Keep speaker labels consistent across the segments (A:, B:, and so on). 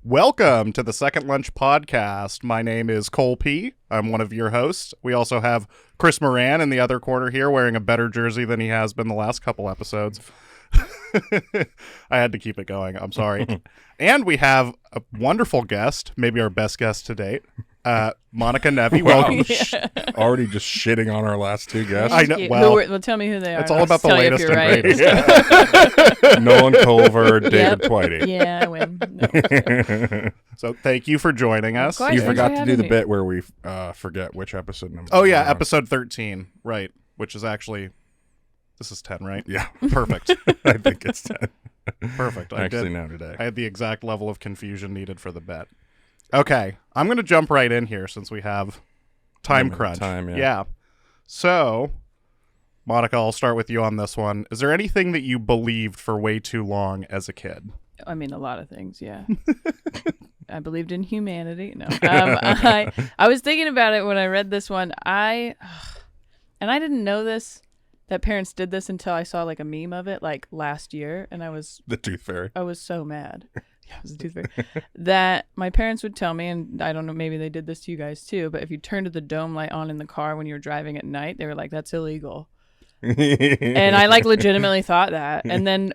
A: Welcome to the Second Lunch Podcast. My name is Kolpy. I'm one of your hosts. We also have Chris Moran in the other corner here wearing a better jersey than he has been the last couple episodes. I had to keep it going. I'm sorry. And we have a wonderful guest, maybe our best guest to date, Monica Nevi. Welcome.
B: Already just shitting on our last two guests.
A: I know. Well,
C: tell me who they are.
A: It's all about the latest and greatest.
B: Nolan Culver, David Twitty.
C: Yeah, I win. No.
A: So thank you for joining us.
C: Of course.
B: You
C: Thanks
B: forgot
C: for
B: to do the
C: having me.
B: bit where we forget which episode number.
A: Oh, yeah,
B: we're on.
A: episode 13. Right. Which is actually, this is 10, right?
B: Yeah,
A: Perfect.
B: I think it's 10.
A: Perfect.
B: I actually know today.
A: I had the exact level of confusion needed for the bet. Okay, I'm going to jump right in here since we have time
B: Limited
A: crunch.
B: time, yeah.
A: So, Monica, I'll start with you on this one. Is there anything that you believed for way too long as a kid?
C: I mean, a lot of things, yeah. I believed in humanity. No. I was thinking about it when I read this one. And I didn't know this, that parents did this until I saw like a meme of it like last year. And
B: The Tooth Fairy.
C: I was so mad. Yeah, it was a tooth fairy. That my parents would tell me, and I don't know, maybe they did this to you guys too, but if you turned the dome light on in the car when you were driving at night, they were like, that's illegal. And I like legitimately thought that. And then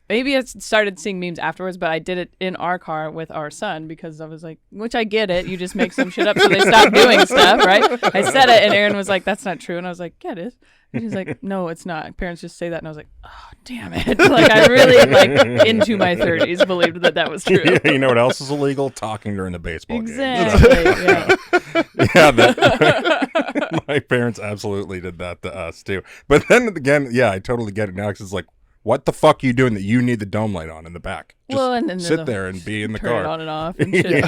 C: maybe I started seeing memes afterwards, but I did it in our car with our son because I was like, which I get it. You just make some shit up so they stop doing stuff, right? I said it and Aaron was like, that's not true. And I was like, yeah, it is. And he's like, no, it's not. Parents just say that. And I was like, oh, damn it. Like, I really, like, into my 30s believed that was true.
B: Yeah, you know what else is illegal? Talking during the baseball game.
C: Exactly, yeah.
B: Yeah, my parents absolutely did that to us too. But then again, yeah, I totally get it now because it's like, what the fuck are you doing that you need the dome light on in the back? Just
C: and then
B: sit there and be in the
C: turn
B: car.
C: it on and off and shit.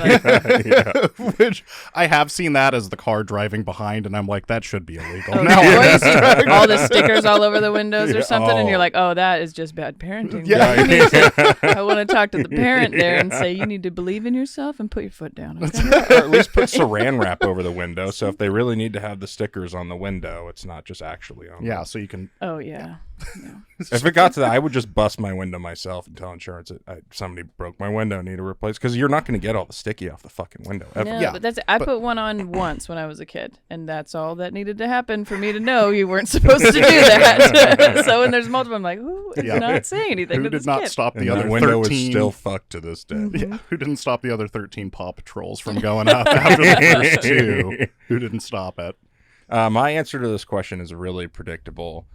B: Yeah.
A: Which I have seen that as the car driving behind, and I'm like, that should be illegal.
C: Oh,
A: Now
C: yeah. Or you see all the stickers all over the windows or
B: Yeah.
C: something, and
B: Oh.
C: you're like, oh, that is just bad parenting.
A: Yeah.
C: I want to talk to the parent there and say, you need to believe in yourself and put your foot down. Okay?
B: Or at least put saran wrap over the window, so if they really need to have the stickers on the window, it's not just actually on.
A: Yeah, so you can.
C: Oh, yeah. No.
B: If it got to that, I would just bust my window myself and tell insurance that somebody broke my window, need to replace, because you're not going to get all the sticky off the fucking window ever.
C: No,
A: Yeah,
C: but I put one on once when I was a kid, and that's all that needed to happen for me to know you weren't supposed to do that. So when there's multiple, I'm like, ooh, it's not saying anything
A: Who
C: to
A: did
C: this
A: not
C: kid.
A: stop the
B: And
A: other
B: that window
A: 13?
B: is still fucked to this day.
A: Yeah, who didn't stop the other 13 Paw Patrols from going up after the first two? Who didn't stop it?
B: My answer to this question is really predictable.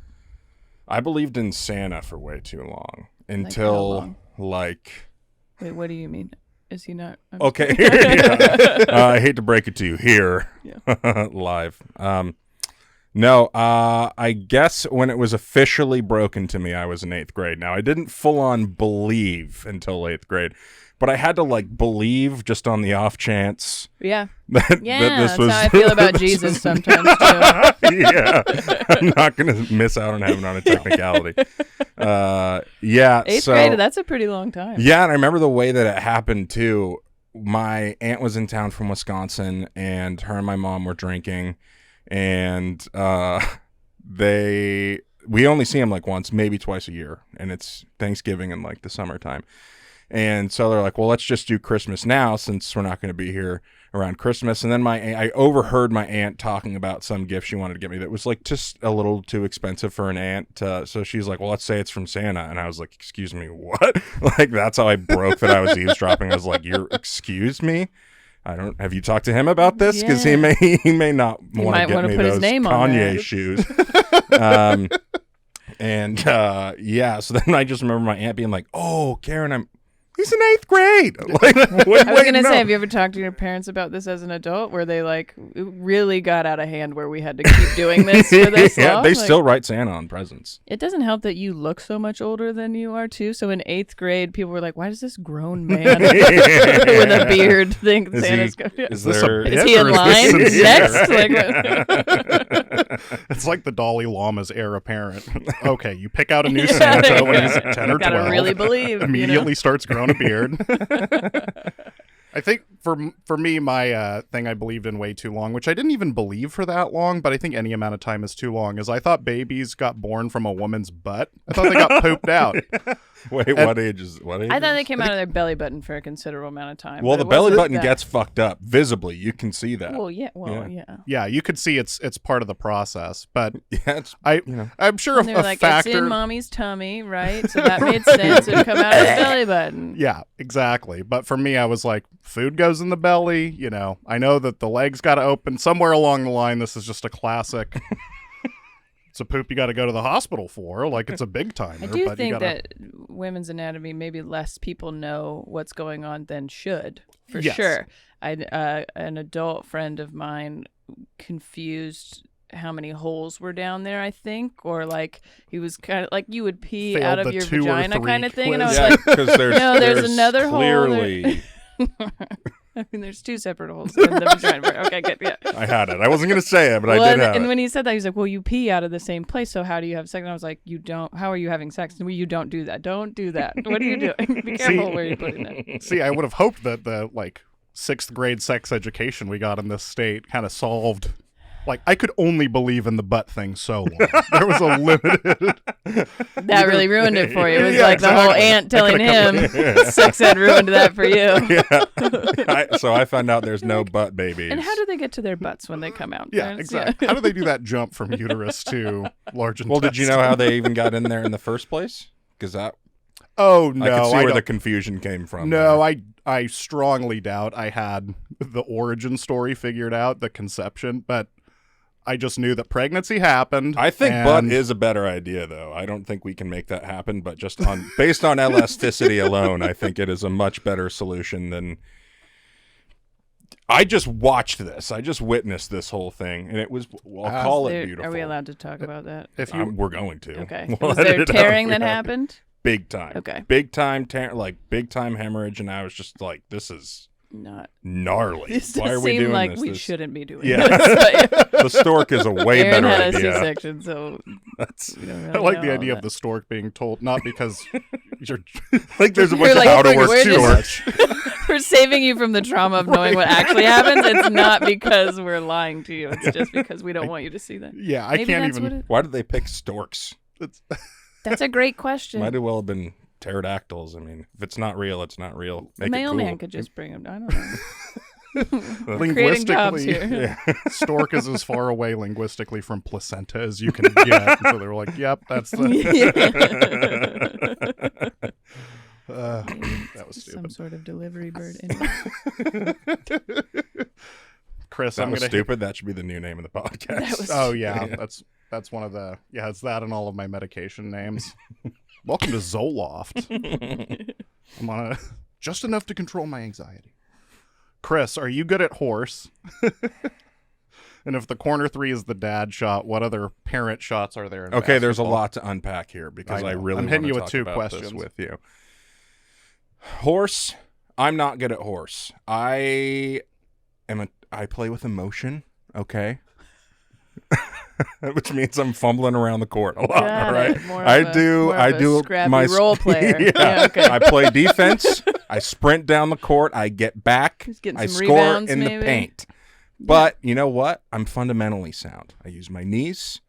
B: I believed in Santa for way too long until like.
C: Wait, what do you mean? Is he not?
B: Okay. Yeah. I hate to break it to you here, live. No, I guess when it was officially broken to me, I was in 8th grade. Now, I didn't full on believe until 8th grade, but I had to like believe just on the off chance.
C: Yeah.
B: That this
C: That's
B: was,
C: how I feel about Jesus sometimes too.
B: Yeah, I'm not gonna miss out on having on a technicality. Yeah,
C: 8th grade, that's a pretty long time.
B: yeah, and I remember the way that it happened too. My aunt was in town from Wisconsin, and her and my mom were drinking, and we only see them like once, maybe twice a year, and it's Thanksgiving in like the summertime. And so they're like, well, let's just do Christmas now since we're not going to be here around Christmas. And then I overheard my aunt talking about some gift she wanted to get me that was like just a little too expensive for an aunt. So she's like, well, let's say it's from Santa. And I was like, excuse me, what? Like, that's how I broke that I was eavesdropping. I was like, excuse me? Have you talked to him about this? Because he may not want to get me
C: put his
B: those
C: name on
B: Kanye
C: that.
B: shoes. So then I just remember my aunt being like, oh, Karen, he's in 8th grade. Like,
C: I was going to say, have you ever talked to your parents about this as an adult where they like it really got out of hand where we had to keep doing this for this
B: Yeah,
C: long?
B: they
C: Like,
B: still write Santa on presents.
C: It doesn't help that you look so much older than you are too. So in 8th grade, people were like, why does this grown man with a beard think Santa's going to...
B: Is
A: this
B: there?
A: a
C: Is he in
A: or is this
C: line
A: sincere?
C: next? Like,
A: It's like the Dalai Lama's heir apparent. Okay, you pick out a new
C: Yeah,
A: Santa
C: there you
A: when
C: go.
A: he's 10 or 12.
C: gotta really believe.
A: Immediately starts growing a beard. I think for me, my thing I believed in way too long, which I didn't even believe for that long, but I think any amount of time is too long, is I thought babies got born from a woman's butt. I thought they got pooped out.
B: Wait, what age is?
C: I thought they came out of their belly button for a considerable amount of time.
B: Well,
C: but
B: the
C: it
B: belly
C: wasn't
B: button
C: that-
B: gets fucked up visibly. You can see that.
C: Well, yeah.
A: Yeah, you could see it's part of the process, but
B: Yeah, it's,
A: I'm sure
C: And they were
A: a
C: like,
A: factor.
C: it's in mommy's tummy, right? So that made sense. It would come out of the belly button.
A: Yeah, exactly. But for me, I was like, food goes in the belly. You know, I know that the legs got to open somewhere along the line. This is just a classic. It's a poop you got to go to the hospital for. Like, it's a big timer.
C: I do
A: but
C: think
A: you gotta...
C: that women's anatomy, maybe less people know what's going on than should, for
A: Yes.
C: sure. An adult friend of mine confused how many holes were down there, I think, or like he was kind of like you would pee
A: Failed
C: out of
A: the
C: your
A: 2 or
C: vagina
A: 3
C: kind of thing, and I was
A: quiz.
B: yeah,
C: like,
B: because
C: No, there's another hole there.
B: clearly.
C: I mean, there's 2 separate holes in the vagina. Okay, good, yeah.
B: I had it. I wasn't gonna say it, but I
C: Well,
B: did have
C: and
B: it.
C: when he said that, he's like, "Well, you pee out of the same place, so how do you have sex?" And I was like, "You don't. How are you having sex? Well, you don't do that. Don't do that. What are you doing? Be careful where you're putting it."
A: See, I would have hoped that the 6th grade sex education we got in this state kind of solved. Like, I could only believe in the butt thing so long. There was a limited.
C: That really ruined it for you. It was
A: Yeah,
C: like the whole
A: exactly.
C: aunt telling him, "Sex ed ruined that for you."
B: So I found out there's no butt babies.
C: And how do they get to their butts when they come out?
A: Yeah,
C: There's-
A: exactly. How do they do that jump from uterus to large intestine?
B: Well, did you know how they even got in there in the first place? Because that
A: Oh no,
B: I could see where the
A: don't-
B: confusion came from.
A: No,
B: there.
A: I strongly doubt I had the origin story figured out, the conception, but I just knew that pregnancy happened.
B: I think
A: and-
B: butt is a better idea, though. I don't think we can make that happen, but just based on elasticity alone, I think it is a much better solution than. I just watched this. I just witnessed this whole thing, and it was. I'll call it beautiful.
C: Are we allowed to talk about that?
A: If you
B: We're going to.
C: Okay.
B: We'll
C: Was
B: edit
C: there
B: it out.
C: tearing that
B: Yeah.
C: happened?
B: Big time.
C: Okay.
B: Big time big time hemorrhage, and I was just like, this is
C: Not.
B: gnarly.
C: This
B: Why
C: does
B: are we
C: seem
B: doing
C: like
B: this?
C: we
B: This-
C: shouldn't be doing
B: Yeah.
C: this. But
B: The stork is a way
C: Aaron
B: better
C: had a
B: idea.
C: C-section, so
B: That's
C: we don't
A: I
C: really
A: like
C: know
A: the
C: all
A: idea of
C: that.
A: the stork being told, not because you're
B: like there's a
C: You're
B: bunch of
C: like,
B: how to
C: we're
B: work
C: just-
B: storks.
C: We're saving you from the trauma of knowing what actually happens. It's not because we're lying to you. It's just because we don't want you to see that.
A: yeah, I
C: Maybe
A: can't
C: that's
A: even.
C: what it.
B: Why did they pick storks?
A: It's,
C: That's a great question.
B: Might have well have been pterodactyls. I mean, if it's not real, it's not real. Make
C: Mailman
B: it cool.
C: could just bring him. I don't know. Creating
A: linguistically,
C: jobs here.
A: stork is as far away linguistically from placenta as you can get. So they were like, "Yep, that's the." That was
C: Some
A: stupid.
C: sort of delivery bird. Anyway.
A: Chris,
B: That
A: I'm
B: was
A: gonna.
B: stupid. That should be the new name of the podcast.
A: Oh yeah, that's one of the it's that and all of my medication names. Welcome to Zoloft. I'm on a just enough to control my anxiety. Chris, are you good at horse? And if the corner 3 is the dad shot, what other parent shots are there? In
B: Okay, there's a
A: basketball?
B: lot to unpack here because
A: I
B: I
A: know.
B: really
A: I'm hitting
B: want
A: you
B: to
A: with
B: talk
A: 2
B: about
A: questions.
B: this with you. Horse, I'm not good at horse. I play with emotion, okay? Which means I'm fumbling around the court a lot,
C: Got
B: all right?
C: it. More of
B: I
C: a-
B: do
C: more
B: I
C: of a
B: do
C: scrappy
B: my
C: role player.
B: yeah.
C: Yeah, okay.
B: I play defense, I sprint down the court, I get back,
C: He's getting
B: I
C: some
B: score
C: rebounds,
B: in
C: maybe.
B: the paint. But you know what? I'm fundamentally sound. I use my knees,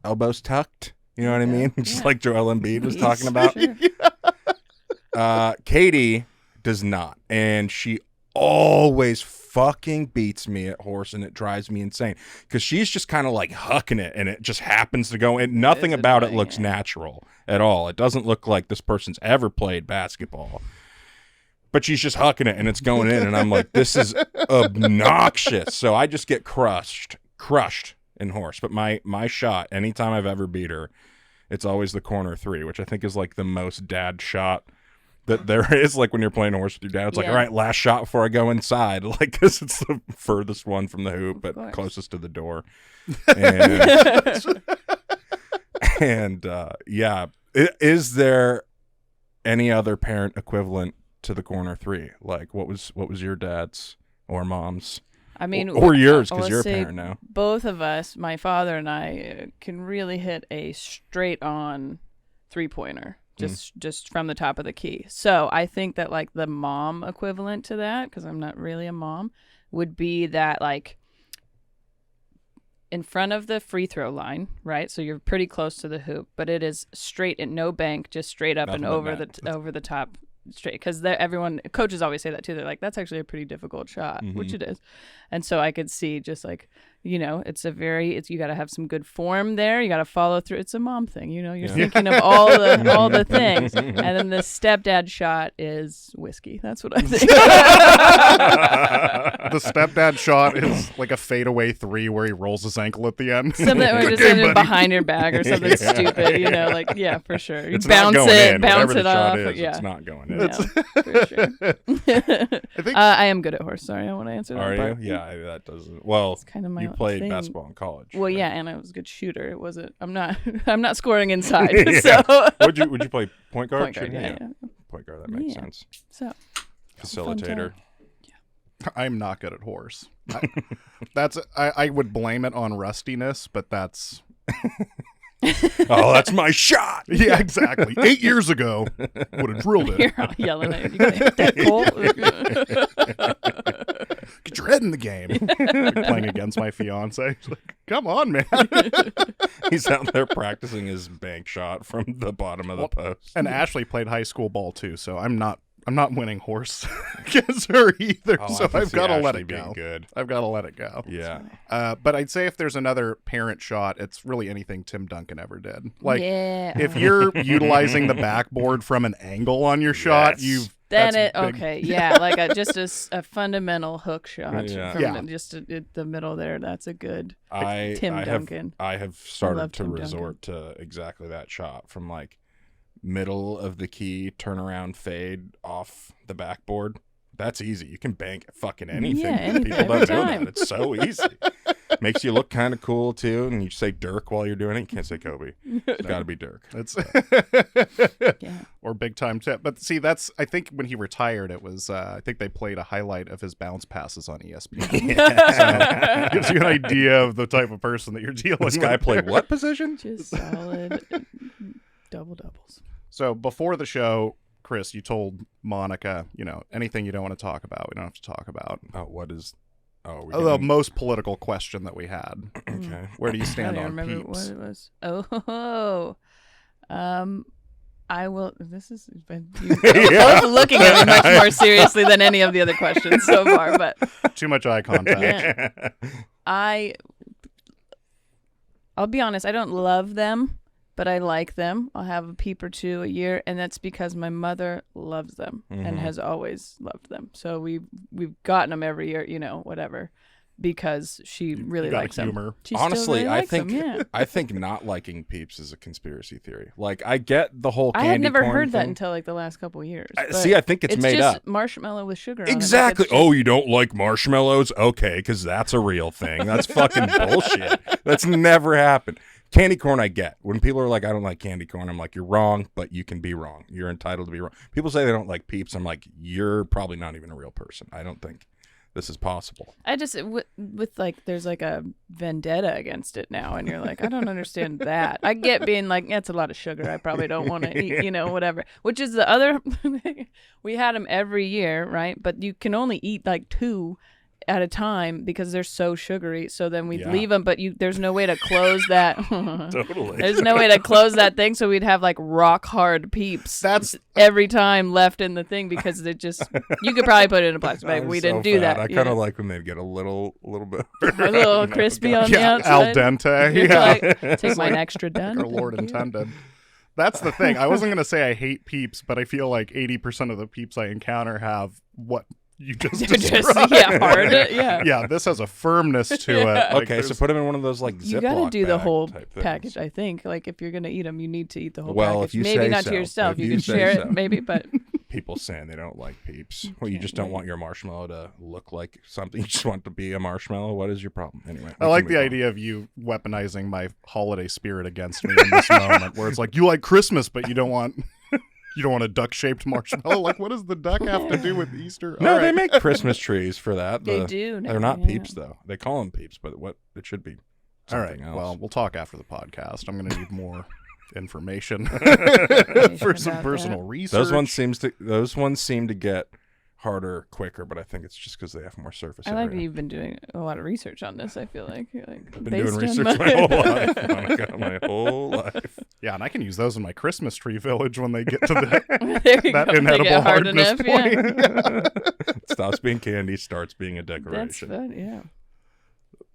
B: elbows tucked. You know what I mean? Just
C: yeah.
B: like Joel Embiid was talking about.
C: Sure.
B: Katie does not, and she always fucking beats me at horse, and it drives me insane because she's just kind of like hucking it, and it just happens to go. And nothing
C: It's
B: about it
C: annoying,
B: looks
C: yeah.
B: natural at all. It doesn't look like this person's ever played basketball. But she's just hucking it, and it's going in, and I'm like, this is obnoxious. So I just get crushed in horse. But my shot, anytime I've ever beat her, it's always the corner 3, which I think is like the most dad shot that there is. Like when you're playing horse with your dad, it's like,
C: Yeah.
B: all right, last shot before I go inside. Like, because it's the furthest one from the hoop, but
C: course.
B: closest to the door. And, yeah, is there any other parent equivalent to the corner 3? Like, what was your dad's or mom's?
C: I mean,
B: Or yours,
C: I
B: 'cause
C: would
B: you're a
C: say
B: parent now.
C: Both of us, my father and I, can really hit a straight-on three-pointer just from the top of the key. So I think that like the mom equivalent to that, because I'm not really a mom, would be that like in front of the free throw line, right? So you're pretty close to the hoop, but it is straight and no bank, just straight up
B: Nothing
C: and
B: but
C: over
B: net.
C: over the top, straight. Because coaches always say that too. They're like, that's actually a pretty difficult shot, which it is. And so I could see just like, you know, you got to have some good form there. You got to follow through. It's a mom thing, you know. You're thinking of all the things, and then the stepdad shot is whiskey. That's what I think.
A: The stepdad shot is like a fadeaway 3 where he rolls his ankle at the end.
C: Something or just
A: Game, buddy.
C: behind your back or something stupid, you know, like for sure. You
B: It's
C: bounce
B: not going
C: it,
B: in.
C: bounce
B: Whatever
C: it
B: the shot
C: off.
B: is,
C: Yeah,
B: it's not going in.
C: no, for sure.
A: I think
C: I am good at horse. Sorry, I want to answer that
B: Are
C: part.
B: you? Yeah, that doesn't. Well,
C: It's kind of my
B: you played
C: thing.
B: basketball in college.
C: Well,
B: right?
C: yeah, and I was a good shooter. It wasn't. I'm not scoring inside.
B: Yeah.
C: So
B: Would you play point guard?
C: point guard.
B: Sure,
C: Yeah.
B: Point guard. That makes
C: Yeah.
B: sense.
C: So
B: Facilitator.
A: I'm not good at horse. I would blame it on rustiness, but that's
B: Oh, that's my shot.
A: yeah, exactly. 8 years ago, would have drilled it.
C: you're all yelling at you. Gonna hit that goal?
A: Get your head in the game. Like playing against my fiance. She's like, come on, man.
B: He's out there practicing his bank shot from the bottom of the post.
A: And Ashley played high school ball too, so I'm not winning horse against her either.
B: Oh,
A: So
B: I can
A: I've
B: see
A: got to let
B: Ashley
A: it
B: being
A: go.
B: good.
A: I've got to let it go.
B: Yeah.
A: But I'd say if there's another parent shot, it's really anything Tim Duncan ever did. Like
C: yeah.
A: if you're utilizing the backboard from an angle on your shot,
B: Yes.
C: Then
A: that's
C: it
A: big.
C: okay, yeah, like a fundamental hook shot
B: Yeah.
C: from
A: Yeah.
C: just at the middle there. That's a good
B: I
C: Duncan.
B: have started
C: love
B: to
C: Tim
B: resort to exactly that shot from like middle of the key, turn around, fade off the backboard. That's easy. You can bank at fucking anything.
C: Yeah, anything,
B: People don't
C: every
B: do
C: time.
B: that. It's so easy. Makes you look kind of cool too. And you say Dirk while you're doing it. You can't say Kobe. It's got to be Dirk.
A: It's
C: Yeah.
A: or big time tip. But see, I think when he retired, it was I think they played a highlight of his bounce passes on ESPN. So, gives you an idea of the type of person that you're dealing
B: This
A: with.
B: guy played what position?
C: Just solid double doubles.
A: So before the show, Chris, you told Monica, anything you don't want to talk about, we don't have to talk about.
B: Oh, what is? Oh, we
A: The
B: getting-
A: most political question that we had.
B: okay.
A: Where do you
C: I
A: stand
C: don't
A: on
C: remember
A: Peeps?
C: what it was. Oh, I will. This is you're
B: Yeah.
C: both looking at me much more seriously than any of the other questions so far. But
A: Too much eye contact.
C: Yeah. I'll be honest. I don't love them, but I like them. I'll have a peep or two a year, and that's because my mother loves them and has always loved them. So we've gotten them every year, whatever, because she really
A: got
C: likes them.
A: humor.
C: She still
B: Honestly,
C: really
B: I
C: likes them,
B: think
C: yeah.
B: I think not liking Peeps is a conspiracy theory. Like I get the whole
C: I
B: candy
C: had never
B: corn
C: heard that
B: thing.
C: until like the last couple of years.
B: I
C: but
B: think it's made
C: just
B: up.
C: marshmallow with sugar on it. Like,
B: Exactly.
C: it's just-
B: Oh, you don't like marshmallows? Okay, because that's a real thing. That's fucking bullshit. That's never happened. Candy corn, I get. When people are like, I don't like candy corn, I'm like, you're wrong, but you can be wrong. You're entitled to be wrong. People say they don't like Peeps. I'm like, you're probably not even a real person. I don't think this is possible.
C: I just with like there's like a vendetta against it now, and you're like, I don't understand that. I get being like, it's a lot of sugar. I probably don't want to eat, whatever. Which is the other. We had them every year, right? But you can only eat like 2 at a time because they're so sugary. So then we'd
B: Yeah.
C: leave them, but there's no way to close that.
B: Totally.
C: There's no way to close that thing, so we'd have like rock hard Peeps
A: That's
C: every time left in the thing because it just you could probably put it in a plastic bag.
B: I'm
C: We
B: so
C: didn't do
B: fat.
C: that.
B: I kind of like when they get a little bit
C: a little crispy on the
A: al
C: outside.
A: dente.
C: You're
A: Yeah.
C: like, take mine extra done.
A: Our Lord intended. That's the thing. I wasn't going to say I hate Peeps, but I feel like 80% of the Peeps I encounter have what you just described.
C: hard. Yeah.
A: Yeah, this has a firmness to it.
C: Yeah.
A: Like,
B: Okay, so
A: there's-
B: put them in one of those like Ziploc
C: You got to do the
B: bag
C: whole
B: type things.
C: package, I think. Like, if you're going to eat them, you need to eat the whole
B: Well,
C: package.
B: if you
C: Maybe
B: say
C: not
B: so.
C: to yourself.
B: If
C: You
B: you
C: can
B: say
C: share
B: so.
C: it, maybe, but
B: People saying they don't like Peeps. Well, you
C: can't
B: just don't
C: wait.
B: want your marshmallow to look like something. You just want it to be a marshmallow. What is your problem? Anyway.
A: I like the idea of you weaponizing my holiday spirit against me in this moment, where it's like you like Christmas, but you don't want a duck-shaped marshmallow. Like, what does the duck have to do with Easter?
B: No,
A: All
B: they
A: right.
B: make Christmas trees for that.
C: they do.
B: They're not
C: yeah.
B: Peeps though. They call them Peeps, but what it should be
A: All right.
B: something else.
A: Well, we'll talk after the podcast. I'm going to need more information
C: Information
A: for some
C: about
A: personal
C: that.
A: research.
B: Those ones seem to get harder quicker, but I think it's just because they have more surface
C: I
B: area.
C: like that you've been doing a lot of research on this. I feel like you're like
B: I've been
C: based
B: doing
C: on
B: research my whole life. Monica, my whole life.
A: Yeah, and I can use those in my Christmas tree village when they get to the,
C: There you
A: that
C: go. They
A: inedible
C: get hard
A: hardness
C: enough, yeah.
A: point.
B: Stops being candy, starts being a
C: That's
B: decoration.
C: fun, yeah.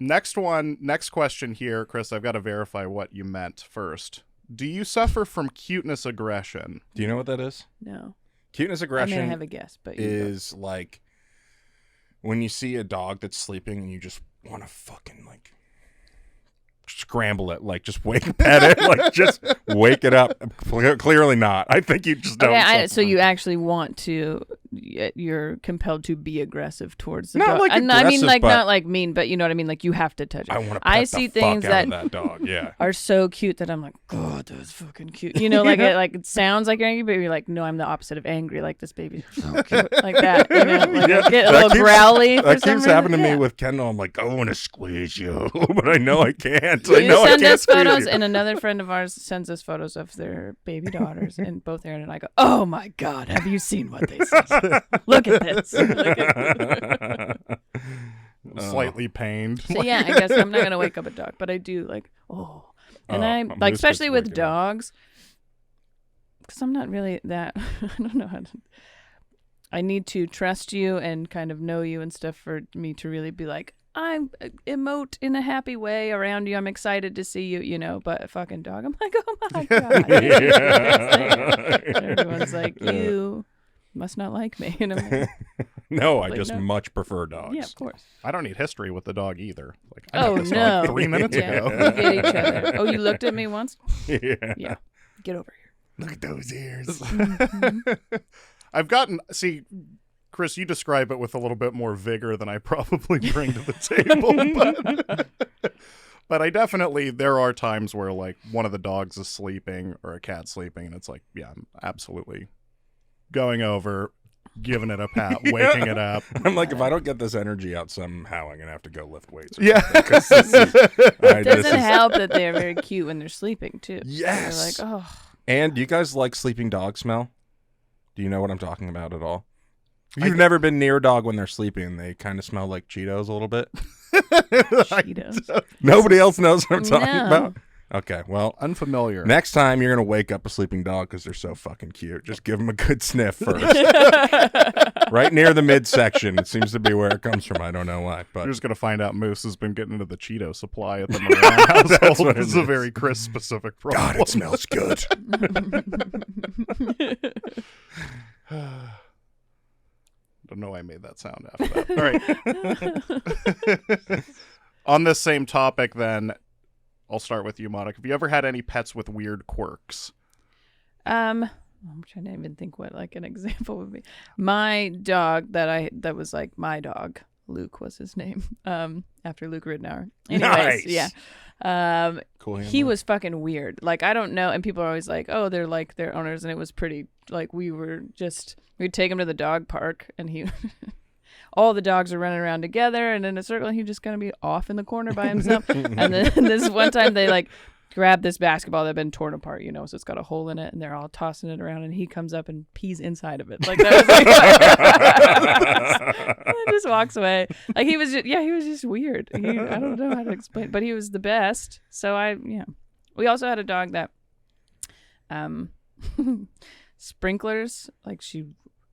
A: Next question here, Chris. I've got to verify what you meant first. Do you suffer from cuteness aggression?
B: Do you know what that is?
C: No.
B: Cuteness
C: I
B: aggression
C: mean, I have a guess, but you go.
B: is like when you see a dog that's sleeping and you just want to fucking like scramble it, like just pet it, like just wake it up. Clearly not. I think you just don't.
C: Okay, so you actually want to, you're compelled to be aggressive towards the
B: Not
C: dog.
B: like
C: And I mean,
B: aggressive,
C: like
B: but-
C: not like mean, but you know what I mean? Like you have to touch it.
B: I want to pet
C: I
B: the
C: see
B: fuck
C: things
B: out
C: that
B: of that dog. Yeah.
C: are so cute that I'm like, God, that's fucking cute. You know, like it sounds like you're angry, but you're like, no, I'm the opposite of angry. Like this baby's so cute, like that. You know, like I get a little growly. For
B: That
C: some
B: keeps
C: reason.
B: happening to me
C: Yeah.
B: with Kendall. I'm like, I want to squeeze you, but I know I can't. I
C: You
B: know I
C: send
B: can't
C: us
B: squeeze
C: photos,
B: you.
C: and another friend of ours sends us photos of their baby daughters, and both Aaron and I go, "Oh my God, have you seen what they see? Look at this." Look at
A: Slightly pained.
C: So yeah, I guess I'm not gonna wake up a dog, but I do like, and I
B: a
C: like,
B: moose
C: especially
B: gets
C: with
B: waking up.
C: dogs, because I'm not really that. I don't know how to. I need to trust you and kind of know you and stuff for me to really be like, I'm emote in a happy way around you. I'm excited to see you, you know. But a fucking dog, I'm like, oh my God. Everyone's like, you must not like me. And I'm like,
B: No, I
C: Like,
B: just
C: no.
B: much prefer dogs.
C: yeah, of course.
A: I don't need history with the dog either. Like, I
C: Oh
A: met this
C: no.
A: dog 3 minutes
C: Yeah,
A: ago.
C: we get each other. Oh, you looked at me once?
B: Yeah.
C: Yeah. Get over here.
B: Look at those ears.
A: I've gotten, see, Chris, you describe it with a little bit more vigor than I probably bring to the table. But I definitely, there are times where like one of the dogs is sleeping or a cat sleeping, and it's like, yeah, I'm absolutely going over, giving it a pat, waking it up.
B: I'm like, if I don't get this energy out somehow, I'm gonna have to go lift weights. Or
A: Yeah.
B: something, 'cause
C: It doesn't help that they're very cute when they're sleeping too.
B: Yes.
C: They're like, oh.
B: And do you guys like sleeping dog smell? Do you know what I'm talking about at all? You've never been near a dog when they're sleeping. They kind of smell like Cheetos a little bit.
C: Cheetos.
B: Nobody else knows what I'm talking
C: No.
B: about. Okay, well,
A: Unfamiliar.
B: next time you're going to wake up a sleeping dog because they're so fucking cute. Just give them a good sniff first. Right near the midsection. It seems to be where it comes from. I don't know why. But
A: You're just going to find out Moose has been getting into the Cheeto supply at the Moran household.
B: what it
A: This is a
B: is.
A: very Chris specific problem.
B: God, it smells good.
A: Don't know why I made that sound after that. All right. On this same topic, then, I'll start with you, Monica. Have you ever had any pets with weird quirks?
C: I'm trying to even think what like an example would be. My dog that was like my dog. Luke was his name. After Luke Ridnour. Anyways,
B: Nice.
C: yeah.
B: Cool.
C: He was fucking weird. Like, I don't know. And people are always like, oh, they're like their owners. And it was pretty, like, we'd take him to the dog park and all the dogs are running around together and in a circle and he'd just kind of be off in the corner by himself. And then this one time they like grabbed this basketball that had been torn apart, you know, so it's got a hole in it and they're all tossing it around and he comes up and pees inside of it. Like, that was like, and just walks away. Like, he was just weird. I don't know how to explain, but he was the best. So we also had a dog that sprinklers, like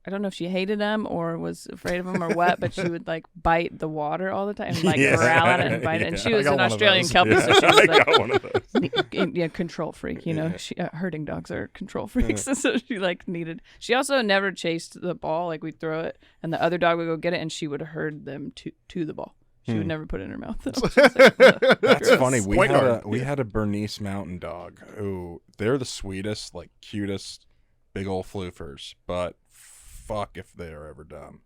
C: I don't know if she hated them or was afraid of them or what, but she would like bite the water all the time and like growl at it and bite it. And she was
A: I got
C: an
A: one of
C: Australian
A: those.
C: Kelpie, so she
B: I
C: was like,
B: got one of those.
C: control freak, you know. Herding dogs are control freaks, so she like needed. She also never chased the ball. Like, we'd throw it, and the other dog would go get it, and she would herd them to the ball. She would never put it in her mouth.
B: That's funny.
A: Point guard.
B: We had a Bernese Mountain Dog who they're the sweetest, like cutest, big old floofers, but fuck if they are ever dumb.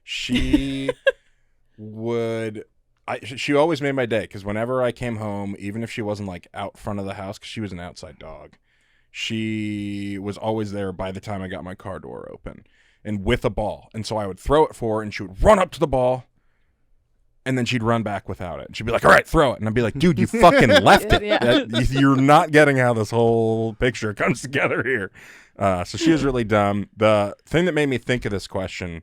B: She she always made my day because whenever I came home, even if she wasn't like out front of the house, because she was an outside dog, she was always there by the time I got my car door open and with a ball. And so I would throw it for her and she would run up to the ball and then she'd run back without it. And she'd be like, all right, throw it. And I'd be like, dude, you fucking left it.
C: Yeah.
B: You're not getting how this whole picture comes together here. So she was really dumb. The thing that made me think of this question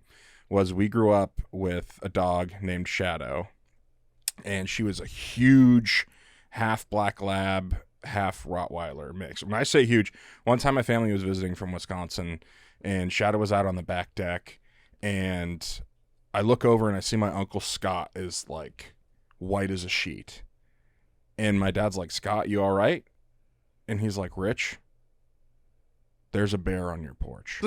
B: was we grew up with a dog named Shadow, and she was a huge half black lab, half Rottweiler mix. When I say huge, one time my family was visiting from Wisconsin, and Shadow was out on the back deck, and I look over and I see my Uncle Scott is like white as a sheet. And my dad's like, Scott, you all right? And he's like, Rich, there's a bear on your porch.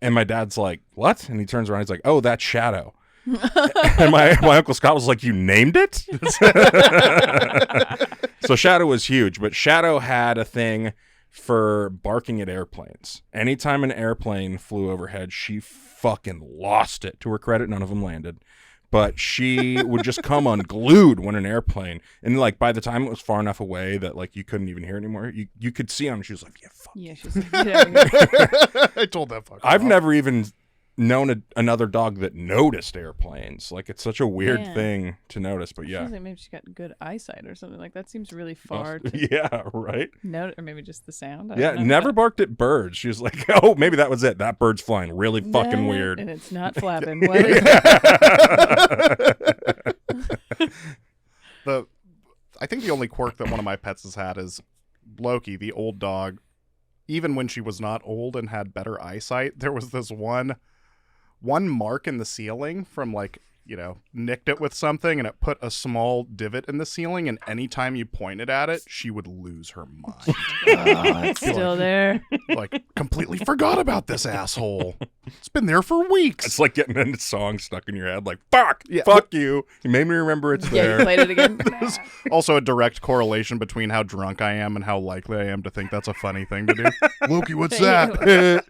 B: And my dad's like, what? And he turns around, he's like, oh, that's Shadow. And my Uncle Scott was like, you named it? So Shadow was huge, but Shadow had a thing for barking at airplanes. Anytime an airplane flew overhead, she fucking lost it. To her credit, none of them landed. But she would just come unglued when an airplane, and like by the time it was far enough away that like you couldn't even hear it anymore, you could see on her. She was like, yeah, fuck.
C: Yeah, she's like, yeah.
A: I told that fucker.
B: I've never even known another dog that noticed airplanes. Like it's such a weird
C: Yeah.
B: thing to notice, but yeah.
C: Like maybe she got good eyesight or something. Like that seems really far to
B: Yeah, right?
C: note, or maybe just the sound. I
B: Yeah,
C: don't know.
B: never barked at birds. She was like, oh, maybe that was it. That bird's flying really fucking
C: Nah,
B: weird.
C: And it's not flapping. What is
A: I think the only quirk that one of my pets has had is Loki, the old dog. Even when she was not old and had better eyesight, there was this one mark in the ceiling from like, you know, nicked it with something, and it put a small divot in the ceiling, and anytime you pointed at it, she would lose her mind.
C: it's still there?
A: Like, completely forgot about this asshole. It's been there for weeks.
B: It's like getting into songs stuck in your head, like, fuck,
A: Yeah.
B: fuck you. You made me remember it's
C: Yeah, you
B: there.
C: played it again.
A: Also a direct correlation between how drunk I am and how likely I am to think that's a funny thing to do. Loki, what's that?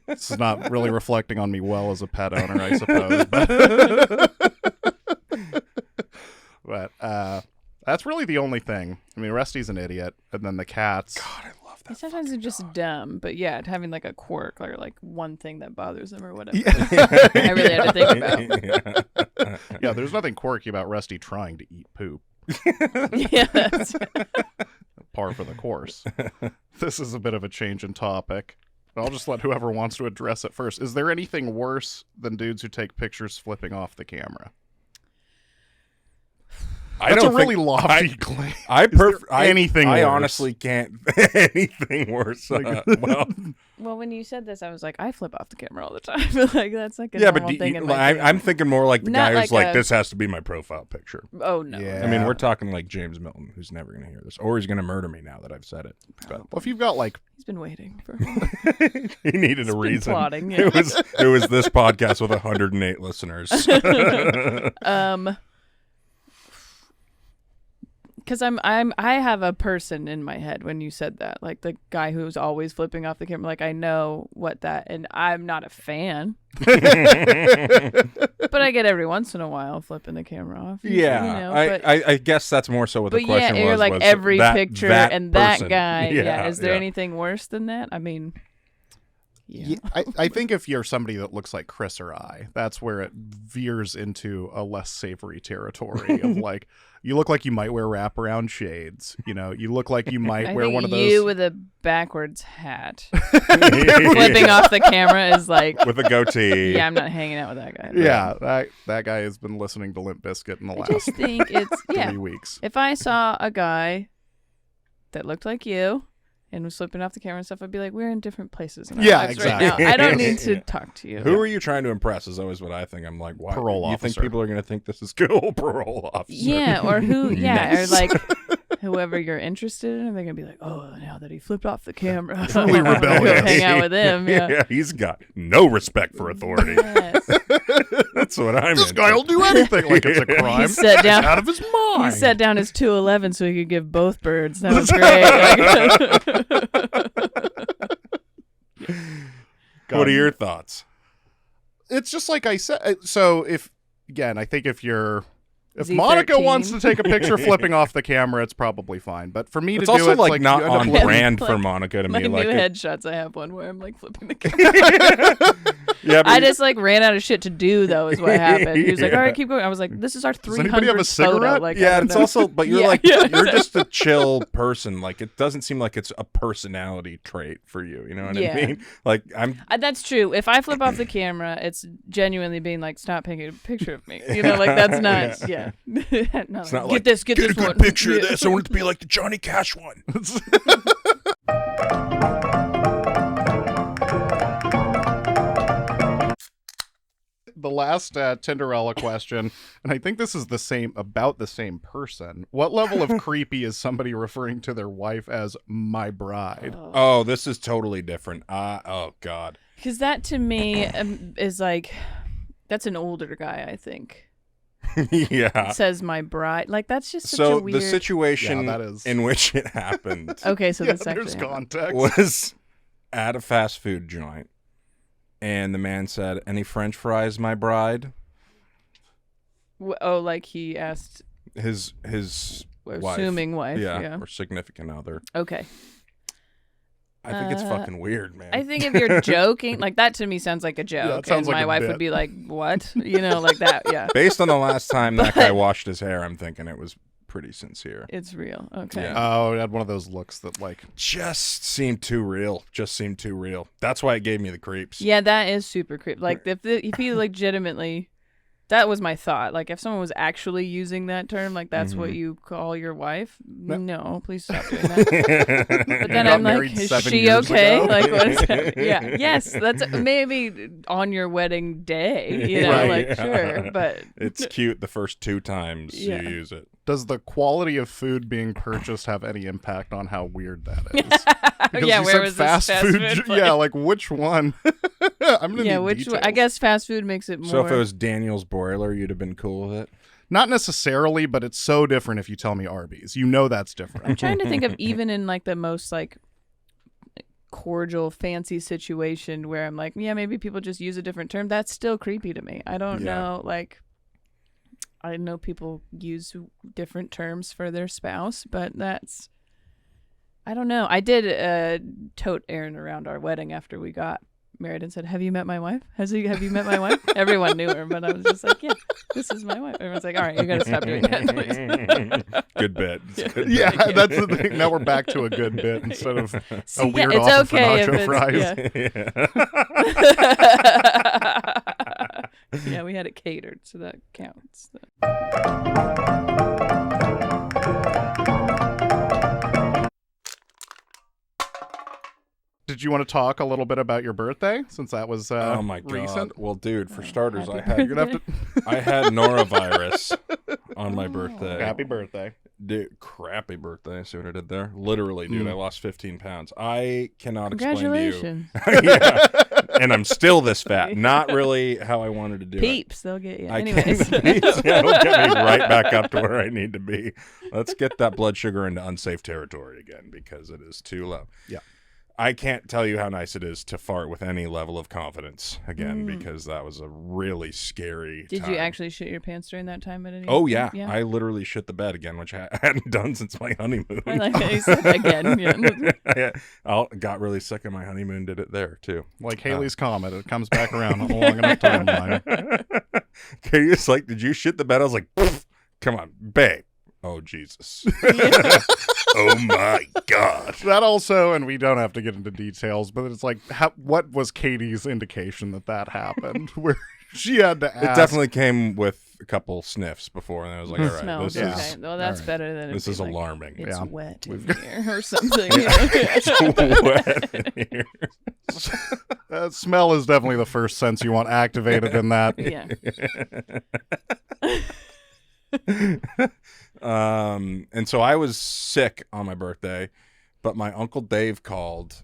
A: This is not really reflecting on me well as a pet owner, I suppose. But that's really the only thing. I mean, Rusty's an idiot, and then the cats.
B: God, I love that.
C: Sometimes they're just dumb, but yeah, having like a quirk or like one thing that bothers them or whatever.
A: Yeah.
C: I really had to think about.
A: Yeah, there's nothing quirky about Rusty trying to eat poop.
C: Yeah, that's
A: Par for the course. This is a bit of a change in topic. I'll just let whoever wants to address it first. Is there anything worse than dudes who take pictures flipping off the camera? That's a really lofty claim. Anything
B: I
A: worse?
B: honestly can't anything worse.
C: well, when you said this, I was like, I flip off the camera all the time. Like that's like a
B: yeah,
C: normal
B: but
C: thing in my day.
B: I'm thinking more like the
C: Not
B: guy who's
C: like
B: like,
C: a-
B: this has to be my profile picture.
C: Oh no.
A: Yeah.
B: I mean, we're talking like James Milton, who's never going to hear this, or he's going to murder me now that I've said it. But
A: Well, if you've got like
C: He's been waiting for.
B: he needed a
C: been
B: reason.
C: plotting, yeah.
B: It was this podcast with 108 listeners.
C: Because I have a person in my head when you said that, like the guy who's always flipping off the camera. Like I know what that, and I'm not a fan, but I get every once in a while flipping the camera off.
B: Yeah,
C: you know,
B: I guess that's more so what the
C: but
B: question
C: yeah, you're
B: was.
C: like
B: was
C: every
B: that,
C: picture
B: that
C: and that
B: person.
C: guy. Yeah, is there
B: yeah.
C: anything worse than that? I mean, yeah.
A: I think if you're somebody that looks like Chris or I, that's where it veers into a less savory territory of like, you look like you might wear wraparound shades. You know, you look like you might
C: I
A: wear
C: think
A: one of
C: you
A: those.
C: with a backwards hat flipping off the camera is like,
B: with a goatee.
C: yeah, I'm not hanging out with that guy.
A: Yeah, that guy has been listening to Limp Bizkit in the
C: I
A: last
C: just think it's
A: 3 weeks.
C: If I saw a guy that looked like you and was flipping off the camera and stuff, I'd be like, we're in different places in our
A: Yeah,
C: lives
A: exactly.
C: right now. I don't need to talk to you.
B: Who are you trying to impress is always what I think. I'm like, why?
A: Parole
B: you
A: officer.
B: think people are going to think this is cool? Parole officer.
C: Yeah, or who? Yeah,
B: Nice.
C: or like whoever you're interested in. They're gonna be like, oh, now that he flipped off the camera,
A: Truly
C: I'll
A: rebellious.
C: go hang out with him. Yeah.
B: He's got no respect for authority.
C: Yes.
B: That's what I'm
A: This
B: into.
A: guy will do anything like it's a crime.
C: He sat down.
A: Out of his mind.
C: He set down his 211 so he could give both birds. That was great.
B: What are your thoughts?
A: It's just like I said. So if I think if
C: Z13.
A: Monica wants to take a picture flipping off the camera, it's probably fine. But for me
B: It's
A: to
B: also
A: do it, it's
B: like not
A: you end up
B: on brand
C: like
B: for Monica to
C: My
B: me.
C: new
B: Like,
C: headshots, I have one where I'm like flipping the camera.
B: Yeah, but
C: I just like ran out of shit to do though is what happened. He was like, all right, keep going. I was like, this is our 300th
A: anybody have a
C: photo.
A: cigarette?
C: Like,
B: yeah, it's also, but you're
C: Yeah.
B: you're just a chill person. Like, it doesn't seem like it's a personality trait for you. You know what I mean? Like,
C: that's true. If I flip off the camera, it's genuinely being like, stop taking a picture of me. You know, like that's not, yeah. No,
B: it's not
C: get
B: like,
C: this,
B: get
C: this
B: a good
C: one.
B: picture of
C: Yeah.
B: this. I want it to be like the Johnny Cash one.
A: The last Tinderella question, and I think this is about the same person. What level of creepy is somebody referring to their wife as my bride?
B: Oh, this is totally different. Oh God.
C: Because that to me is like, that's an older guy, I think.
B: Yeah.
C: Says my bride. Like, that's just such a weird...
B: the situation
A: Yeah, that is-
B: in which it happened
C: Okay, so
A: Yeah,
C: this actually
A: there's
C: happened.
A: context.
B: was at a fast food joint, and the man said, "Any French fries, my bride?"
C: Oh, like he asked...
B: His wife.
C: Assuming wife, yeah.
B: Or significant other.
C: Okay.
B: I think it's fucking weird, man.
C: I think if you're joking, like that to me sounds like a joke.
A: it sounds
C: and
A: like
C: my
A: a
C: wife
A: bit.
C: would be like, what? You know, like that, yeah.
B: Based on the last time that guy washed his hair, I'm thinking it was pretty sincere.
C: It's real. Okay.
B: Yeah.
A: Oh, it had one of those looks that like...
B: Just seemed too real. That's why it gave me the creeps.
C: Yeah, that is super creepy. Like, if he legitimately... That was my thought. Like, if someone was actually using that term, like, that's what you call your wife? No, please stop doing that. But then
A: got
C: I'm like,
A: married
C: is
A: 7
C: she
A: years
C: okay?
A: ago.
C: Like, what is that? Yeah. Yes, that's maybe on your wedding day, you know,
A: Right,
C: like,
B: yeah.
C: sure. But
B: It's cute the first 2 times
C: Yeah.
B: you use it.
A: Does the quality of food being purchased have any impact on how weird that is? Because
C: yeah,
A: you
C: where
A: said
C: was this fast food place?
A: Yeah, like which one? I'm gonna
C: Yeah,
A: need
C: which one?
A: details.
C: I guess fast food makes it more.
B: So if it was Daniel's broiler, you'd have been cool with it?
A: Not necessarily, but it's so different if you tell me Arby's. You know that's different.
C: I'm trying to think of even in like the most like cordial, fancy situation where I'm like, yeah, maybe people just use a different term. That's still creepy to me. I don't know. Like, I know people use different terms for their spouse, but that's, I don't know. I did tote Aaron around our wedding after we got married and said, have you met my wife? Have you met my wife? Everyone knew her, but I was just like, yeah, this is my wife. Everyone's like, all right, you got to stop doing that, please.
B: Good bit. It's good
A: Yeah,
B: bit.
A: that's the thing. Now we're back to a good bit instead of
C: See,
A: a weird
C: it's
A: offer
C: okay
A: for
C: if
A: nacho
C: it's,
A: fries.
C: yeah. Yeah, we had it catered, so that counts.
A: Did you want to talk a little bit about your birthday since that was
B: Oh my god!
A: recent?
B: Well, dude, for starters,
C: happy
A: You're gonna have to.
B: I had norovirus on my birthday.
A: Happy birthday.
B: Dude, crappy birthday. See what I did there? Literally, dude, I lost 15 pounds. I cannot explain to you.
C: Congratulations.
B: Yeah. And I'm still this fat. Not really how I wanted to do it.
C: Peeps, they'll get you.
B: I
C: Anyways.
B: can't. It'll get me right back up to where I need to be. Let's get that blood sugar into unsafe territory again because it is too low.
A: Yeah.
B: I can't tell you how nice it is to fart with any level of confidence again because that was a really scary
C: Did
B: time.
C: you actually shit your pants during that time at any
B: Oh,
C: point?
B: yeah. I literally shit the bed again, which I hadn't done since my honeymoon.
C: I like how you said again. Yeah.
B: I got really sick on my honeymoon, did it there, too.
A: Like Haley's Comet, it comes back around on a long enough timeline.
B: It's like, did you shit the bed? I was like, come on, babe. Oh, Jesus. Oh, my God.
A: That also, and we don't have to get into details, but it's like, what was Katie's indication that happened? Where she had to ask.
B: It definitely came with a couple sniffs before, and I was like, all right,
C: Smells
B: this
C: okay.
B: is
C: Well, that's
A: all right.
C: better than
B: this
C: it
B: is
C: being like,
B: alarming.
C: It's
A: Yeah.
C: wet in
A: We've-
C: here or something.
B: Wet in here.
A: Smell is definitely the first sense you want activated in that.
C: Yeah.
B: And so I was sick on my birthday, but my Uncle Dave called.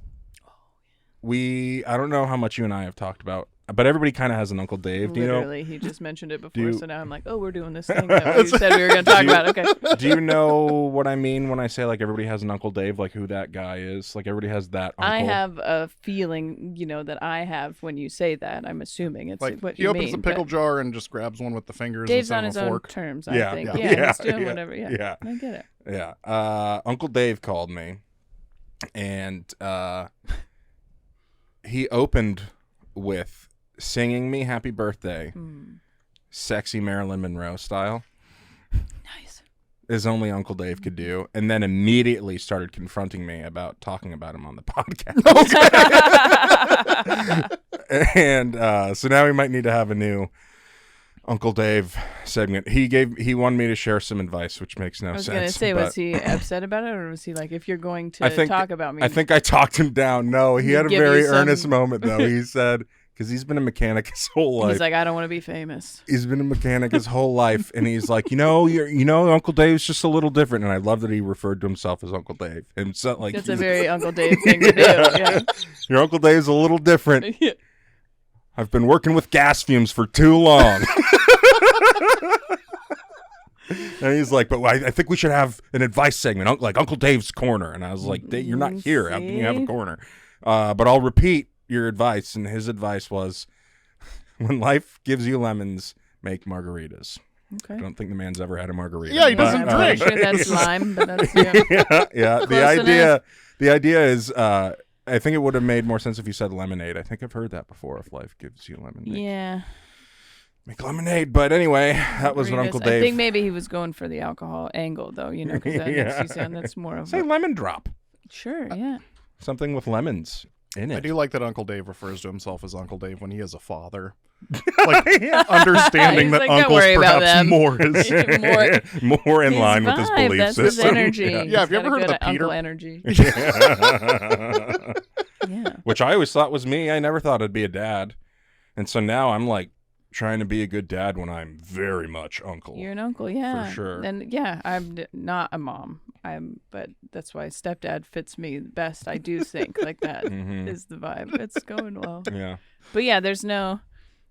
B: I don't know how much you and I have talked about, but everybody kind of has an Uncle Dave. Do you know?
C: Literally, he just mentioned it before,
B: you-
C: so now I'm like, oh, we're doing this thing that we said we were going to talk about. Okay.
B: Do you know what I mean when I say like everybody has an Uncle Dave, like who that guy is? Like everybody has that uncle.
C: I have a feeling, that I have when you say that. I'm assuming it's
A: Like,
C: what
A: he
C: you
A: opens
C: mean.
A: the pickle
C: but
A: jar and just grabs one with the fingers
C: Dave's
A: instead
C: on
A: of
C: his
A: a
C: own
A: fork.
C: terms,
B: Yeah,
C: I think.
B: yeah,
C: Yeah, he's doing
B: yeah,
C: whatever. Yeah. I get it.
B: Yeah. Uncle Dave called me, and he opened with singing me happy birthday, sexy Marilyn Monroe style.
C: Nice.
B: As only Uncle Dave could do, and then immediately started confronting me about talking about him on the podcast. And so now we might need to have a new Uncle Dave segment. He wanted me to share some advice, which makes no sense.
C: I was going to say, was he upset about it, or was he like, if you're going to talk about me?
B: I think I talked him down. No, he had a very earnest moment, though. He said, because he's been a mechanic his whole life.
C: He's like, I don't want to be famous.
B: He's been a mechanic his whole life, and he's like, Uncle Dave's just a little different. And I love that he referred to himself as Uncle Dave. And so, like,
C: that's a very Uncle Dave thing to do. Yeah.
B: Your Uncle Dave's a little different. Yeah. I've been working with gas fumes for too long. And he's like, but I think we should have an advice segment, like Uncle Dave's Corner. And I was like, you're not here. How can you have a corner? But I'll repeat your advice. And his advice was, when life gives you lemons, make margaritas. Okay. I don't think the man's ever had a margarita.
A: Yeah, he doesn't drink.
C: Sure that's lime, but that's
B: yeah. The idea is, I think it would have made more sense if you said lemonade. I think I've heard that before. If life gives you lemonade, make lemonade. But anyway, that was what Uncle Dave.
C: I think maybe he was going for the alcohol angle, though. Because that makes you sound that's more of
B: say lemon drop.
C: Sure, yeah.
B: Something with lemons in it.
A: I do like that Uncle Dave refers to himself as Uncle Dave when he is a father. Like understanding that uncles perhaps more in line with his belief
C: that's
B: system.
C: His energy.
A: Yeah, have you ever heard of the Peter
C: uncle energy?
B: Yeah. Which I always thought was me. I never thought I'd be a dad, and so now I'm like trying to be a good dad when I'm very much uncle.
C: You're an uncle, yeah,
B: for sure.
C: And yeah, I'm not a mom. But that's why stepdad fits me best. I do think like that is the vibe. It's going well.
B: Yeah.
C: But yeah, there's no.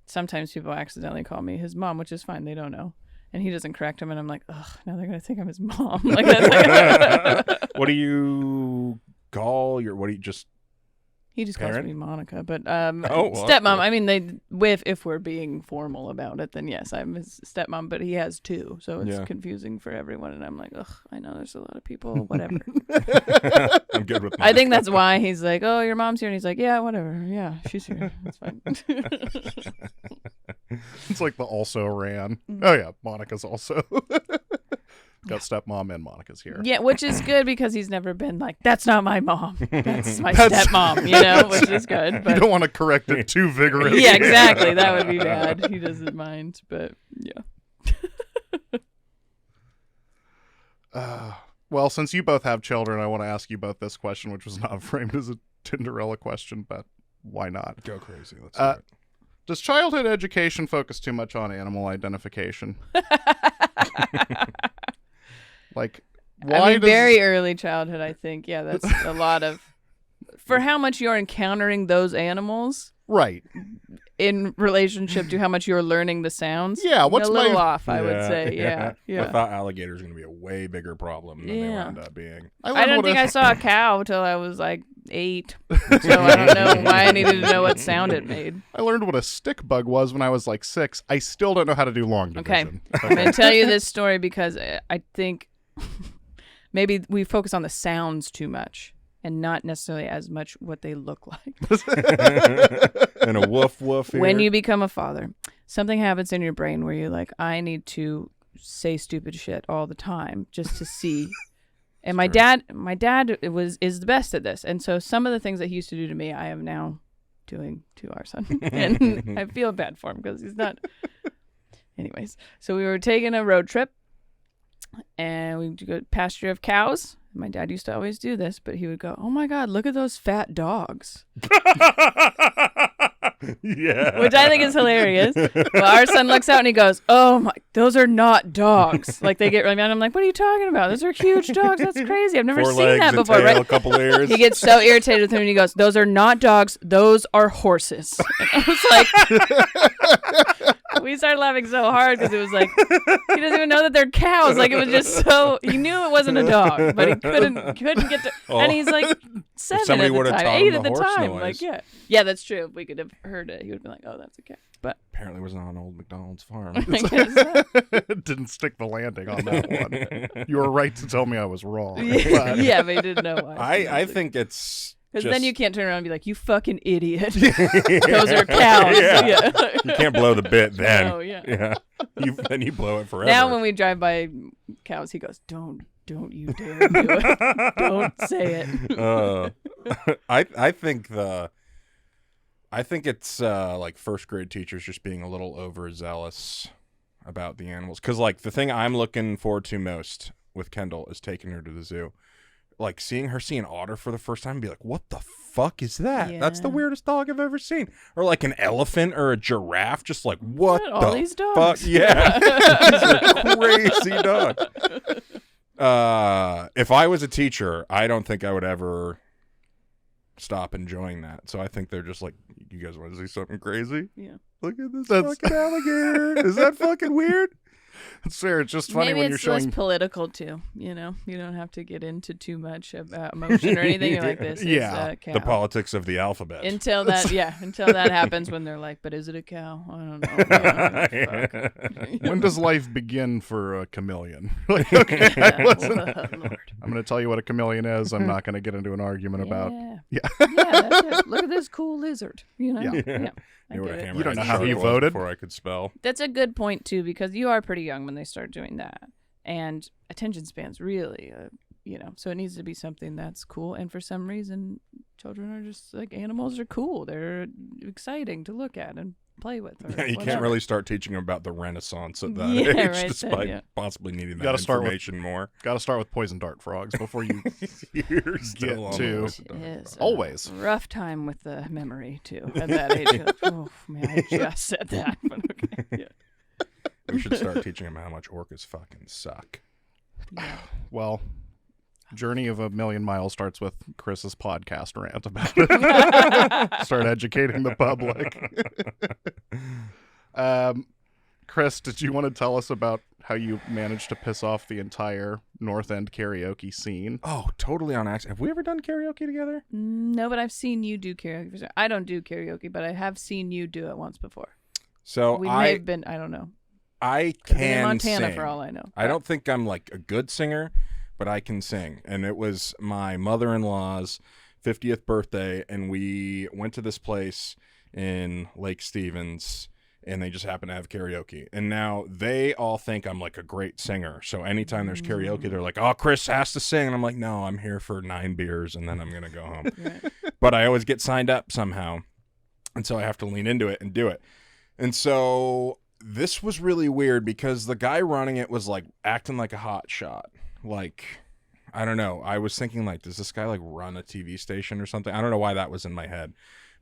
C: Sometimes people accidentally call me his mom, which is fine. They don't know. And he doesn't correct him. And I'm like, ugh, now they're going to think I'm his mom. Like that's like
B: what do you call your, what do you just?
C: He just
B: parent?
C: calls me Monica. But
B: well,
C: stepmom, I mean, if we're being formal about it, then yes, I'm his stepmom. But he has two. So it's confusing for everyone. And I'm like, ugh, I know there's a lot of people. Whatever.
B: I'm good with Monica.
C: I think that's why he's like, oh, your mom's here. And he's like, yeah, whatever. Yeah, she's here. That's fine.
A: It's like the also ran. Oh, yeah. Monica's also. Got stepmom and Monica's here.
C: Yeah, which is good because he's never been like, that's not my mom. That's my stepmom, which is good. But...
A: You don't want to correct it too vigorously.
C: Yeah, exactly. That would be bad. He doesn't mind, but yeah.
A: Well, since you both have children, I want to ask you both this question, which was not framed as a Tinderella question, but why not?
B: Go crazy. Let's do it.
A: Does childhood education focus too much on animal identification? Like, why
C: very early childhood, I think. Yeah, that's a lot of... For how much you're encountering those animals...
A: Right.
C: In relationship to how much you're learning the sounds.
A: Yeah, what's
C: a little off, I would say. Yeah.
B: I thought alligators were going to be a way bigger problem than they wound up being.
C: I don't think I saw a cow until I was like 8. So I don't know why I needed to know what sound it made.
A: I learned what a stick bug was when I was like 6. I still don't know how to do long division.
C: Okay. I'm going to tell you this story because I think maybe we focus on the sounds too much. And not necessarily as much what they look like.
B: And a woof woof here.
C: When you become a father, something happens in your brain where you're like, I need to say stupid shit all the time just to see. And my dad is the best at this. And so some of the things that he used to do to me, I am now doing to our son. And I feel bad for him because he's not. Anyways, so we were taking a road trip and we go to pasture of cows. My dad used to always do this, but he would go, oh my God, look at those fat dogs.
B: Yeah.
C: Which I think is hilarious. But our son looks out and he goes, oh my, those are not dogs. Like they get really mad. I'm like, what are you talking about? Those are huge dogs. That's crazy. I've never
B: 4
C: seen
B: legs,
C: that
B: a
C: before.
B: tail,
C: Right?
B: a couple ears.
C: He gets so irritated with him and he goes, those are not dogs. Those are horses. And I was like, we started laughing so hard because it was like, he doesn't even know that they're cows. Like it was just so, he knew it wasn't a dog, but he couldn't get to, and he's like 7 at the time, 8 at the time.
B: Noise.
C: Like, yeah, that's true. If we could have heard it, he would have been like, oh, that's a cat. But
B: apparently it was not on old McDonald's farm.
A: Didn't stick the landing on that one. You were right to tell me I was wrong.
C: Yeah, but he didn't know why.
B: I think it's
C: Because then you can't turn around and be like, you fucking idiot. Those are cows.
B: Yeah. You can't blow the bit then.
C: Oh, yeah.
B: Then you blow it forever.
C: Now when we drive by cows, he goes, don't you dare do it. Don't say it.
B: I think it's like first grade teachers just being a little overzealous about the animals. Because like the thing I'm looking forward to most with Kendall is taking her to the zoo. Like seeing her see an otter for the first time and be like, what the fuck is that?
C: Yeah.
B: That's the weirdest dog I've ever seen. Or like an elephant or a giraffe, just like, what the
C: all these dogs?
B: fuck? Yeah. These are crazy dogs. If I was a teacher, I don't think I would ever stop enjoying that. So I think they're just like, you guys want to see something crazy?
C: Yeah.
B: Look at this fucking alligator. Is that fucking weird?
A: It's fair. It's just funny
C: Maybe
A: when you're
C: it's
A: showing.
C: less political too. You don't have to get into too much about emotion or anything like this.
A: Yeah.
C: It's a cow.
B: The politics of the alphabet.
C: Until that happens when they're like, but is it a cow? I don't know. Fuck.
A: When does life begin for a chameleon? Like, okay,
C: Lord.
A: I'm going to tell you what a chameleon is. I'm not going to get into an argument about.
C: Yeah, that's it. Look at this cool lizard.
A: Yeah.
C: I get it.
A: You don't know how he voted?
B: Before I could spell.
C: That's a good point too, because you are pretty young when they start doing that, and attention spans really, so it needs to be something that's cool. And for some reason, children are just like, animals are cool. They're exciting to look at and play with. Or
B: Yeah, you
C: whatever.
B: can't really start teaching them about the Renaissance at that
C: Yeah,
B: age,
C: right
B: despite
C: then,
B: possibly needing
A: Gotta
B: that
A: start with-
B: information more.
A: Got to start with poison dart frogs before you
B: You're still on
A: to-
B: the
C: It
B: list.
C: is
A: always.
C: a rough time with the memory too at that age. You're like, oh man, I just said that. But okay. Yeah.
B: We should start teaching them how much orcas fucking suck.
C: Yeah.
A: Well, Journey of a Million Miles starts with Chris's podcast rant about it. Start educating the public. Chris, did you want to tell us about how you managed to piss off the entire North End karaoke scene?
B: Oh, totally on accident. Have we ever done karaoke together?
C: No, but I've seen you do karaoke. I don't do karaoke, but I have seen you do it once before.
B: So
C: We may have been, I don't know.
B: I
C: Could have been
B: can
C: in Montana
B: sing.
C: for all I know.
B: I don't think I'm like a good singer, but I can sing. And it was my mother-in-law's 50th birthday, and we went to this place in Lake Stevens, and they just happen to have karaoke. And now they all think I'm like a great singer. So anytime there's karaoke, they're like, oh, Chris has to sing. And I'm like, no, I'm here for 9 beers, and then I'm going to go home.
C: Right.
B: But I always get signed up somehow. And so I have to lean into it and do it. And so this was really weird because the guy running it was like acting like a hot shot. Like, I don't know. I was thinking like, does this guy like run a TV station or something? I don't know why that was in my head.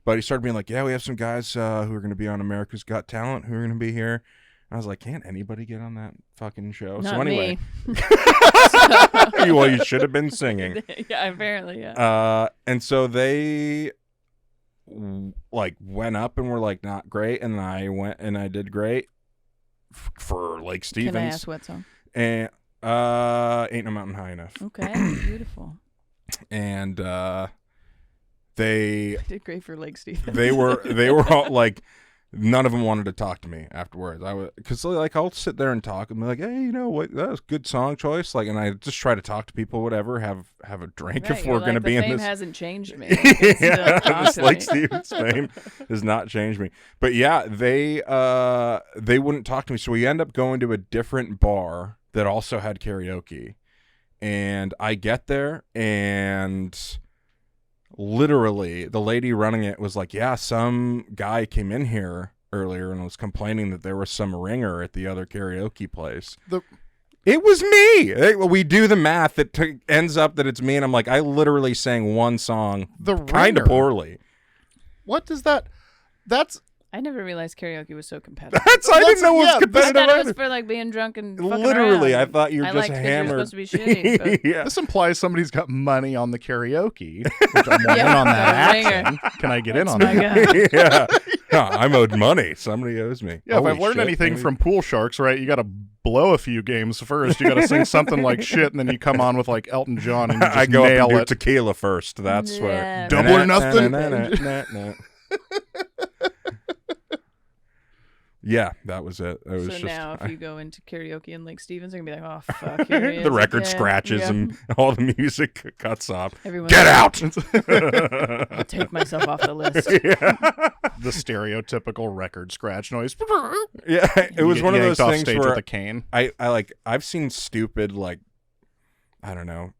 B: But he started being like, yeah, we have some guys who are going to be on America's Got Talent who are going to be here. I was like, can't anybody get on that fucking show?
C: Not
B: so anyway,
C: me.
B: well, you should have been singing.
C: Yeah, apparently, yeah.
B: And so they like went up and were like not great, and I went and I did great for Lake Stevens.
C: Can I ask what song?
B: And Ain't No Mountain High Enough.
C: Okay, beautiful.
B: And they
C: I did great for Lake Stevens.
B: they were all like, none of them wanted to talk to me afterwards. Because like I'll sit there and talk and be like, hey, you know what, that was a good song choice. Like, and I just try to talk to people, whatever, have a drink
C: Right,
B: if
C: you're
B: we're gonna
C: like,
B: be
C: the
B: in
C: fame
B: this.
C: hasn't changed me. You can still
B: Yeah,
C: talk
B: this
C: to
B: Lake
C: me.
B: Stevens fame has not changed me. But yeah, they wouldn't talk to me, so we end up going to a different bar that also had karaoke. And I get there, and literally the lady running it was like, yeah, some guy came in here earlier and was complaining that there was some ringer at the other karaoke place. It was me. We do the math. It ends up that it's me, and I'm like, I literally sang one song kind of poorly.
A: What does that? That's
C: I never realized karaoke was so competitive.
B: I didn't know it was
A: yeah,
C: I
B: competitive.
C: thought it was
B: either.
C: for like being drunk and fucking
B: Literally,
C: around.
B: I thought you were
C: I
B: just
C: liked 'cause
B: hammered.
C: You're supposed to be shitty. But
B: Yeah.
A: this implies somebody's got money on the karaoke. Which I'm in on that
C: the ringer.
A: action. Can I get in on
C: my
A: that?
C: God.
B: Yeah. Huh, I'm owed money. Somebody owes me.
A: Yeah, if
B: Holy
A: I've learned
B: shit,
A: anything
B: maybe-
A: from pool sharks, right, you got to blow a few games first. You got to sing something like shit, and then you come on with like Elton John and you just
B: I go up
A: nail
B: and do
A: it.
B: tequila first. That's
C: Yeah.
B: where
A: Double or nothing?
B: Yeah, that was it. It was
C: So
B: just
C: now if you go into karaoke in Lake Stevens, they're going to be like, oh, fuck, here he is
B: the record
C: again.
B: scratches
C: Yeah.
B: and all the music cuts off.
C: Everyone's
B: Get
C: like,
B: out!
C: I'll take myself off the list.
A: The stereotypical record scratch noise.
B: Yeah, it was one of those
A: Yanked off
B: things
A: stage
B: where
A: with a cane.
B: I've seen stupid, like, I don't know,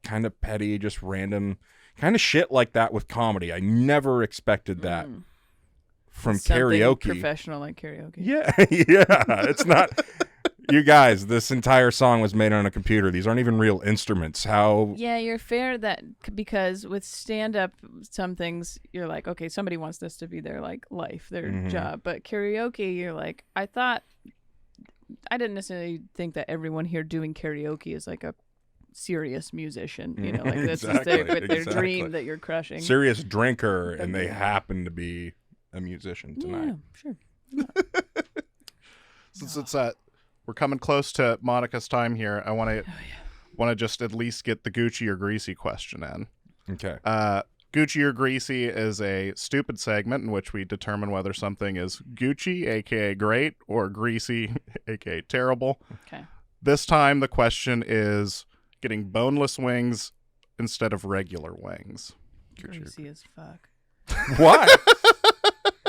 B: kind of petty, just random kind of shit like that with comedy. I never expected that from
C: Something
B: karaoke.
C: professional like karaoke.
B: Yeah, yeah. It's not. You guys, this entire song was made on a computer. These aren't even real instruments. How?
C: Yeah, you're fair that because with stand-up, some things you're like, okay, somebody wants this to be their like life, their job. But karaoke, you're like, I didn't necessarily think that everyone here doing karaoke is like a serious musician. You know, like this is their dream that you're crushing.
B: Serious drinker, and they happen to be a musician tonight.
C: Yeah, sure.
A: Since it's we're coming close to Monica's time here, I want to just at least get the Gucci or Greasy question in.
B: Okay.
A: Gucci or Greasy is a stupid segment in which we determine whether something is Gucci, aka great, or Greasy, aka terrible.
C: Okay.
A: This time the question is getting boneless wings instead of regular wings.
C: Greasy as fuck.
B: What?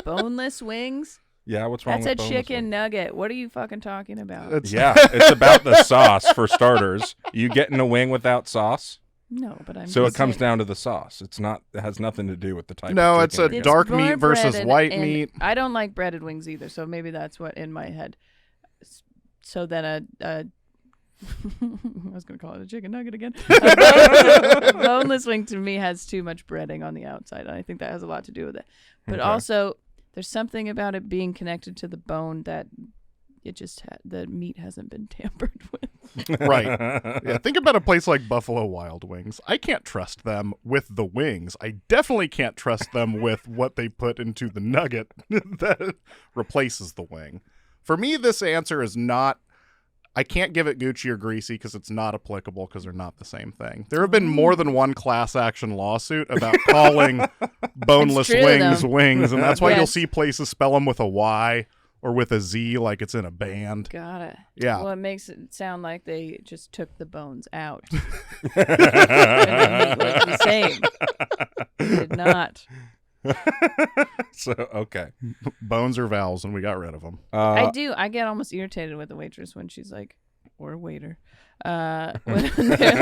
C: Boneless wings?
B: Yeah, what's wrong
C: That's
B: with
C: a
B: boneless
C: chicken
B: wings?
C: nugget. What are you fucking talking about?
B: Yeah, it's about the sauce for starters. You getting a wing without sauce?
C: No, but I'm
B: So it
C: just
B: comes
C: saying.
B: down to the sauce. It's not. It has nothing to do with the type.
A: No,
B: of
A: it's
B: chicken
A: a
B: you're
C: It's
A: dark
C: more
A: meat versus
C: breaded,
A: white
C: and
A: meat.
C: I don't like breaded wings either, so maybe that's what in my head. So then I was going to call it a chicken nugget again. A boneless wing to me has too much breading on the outside, and I think that has a lot to do with it. But also, there's something about it being connected to the bone that it just the meat hasn't been tampered with.
A: Right. Yeah, think about a place like Buffalo Wild Wings. I can't trust them with the wings. I definitely can't trust them with what they put into the nugget that replaces the wing. For me, this answer is not. I can't give it Gucci or Greasy because it's not applicable because they're not the same thing. There have been more than one class action lawsuit about calling boneless
C: true,
A: wings
C: though.
A: wings, and that's why you'll
C: Yes.
A: see places spell them with a Y or with a Z like it's in a band.
C: Got it.
A: Yeah.
C: Well, it makes it sound like they just took the bones out. And the meat was the same. They did not.
B: So okay.
A: Bones or vowels, and we got rid of them.
C: I do. I get almost irritated with the waitress when she's like, or waiter. When they're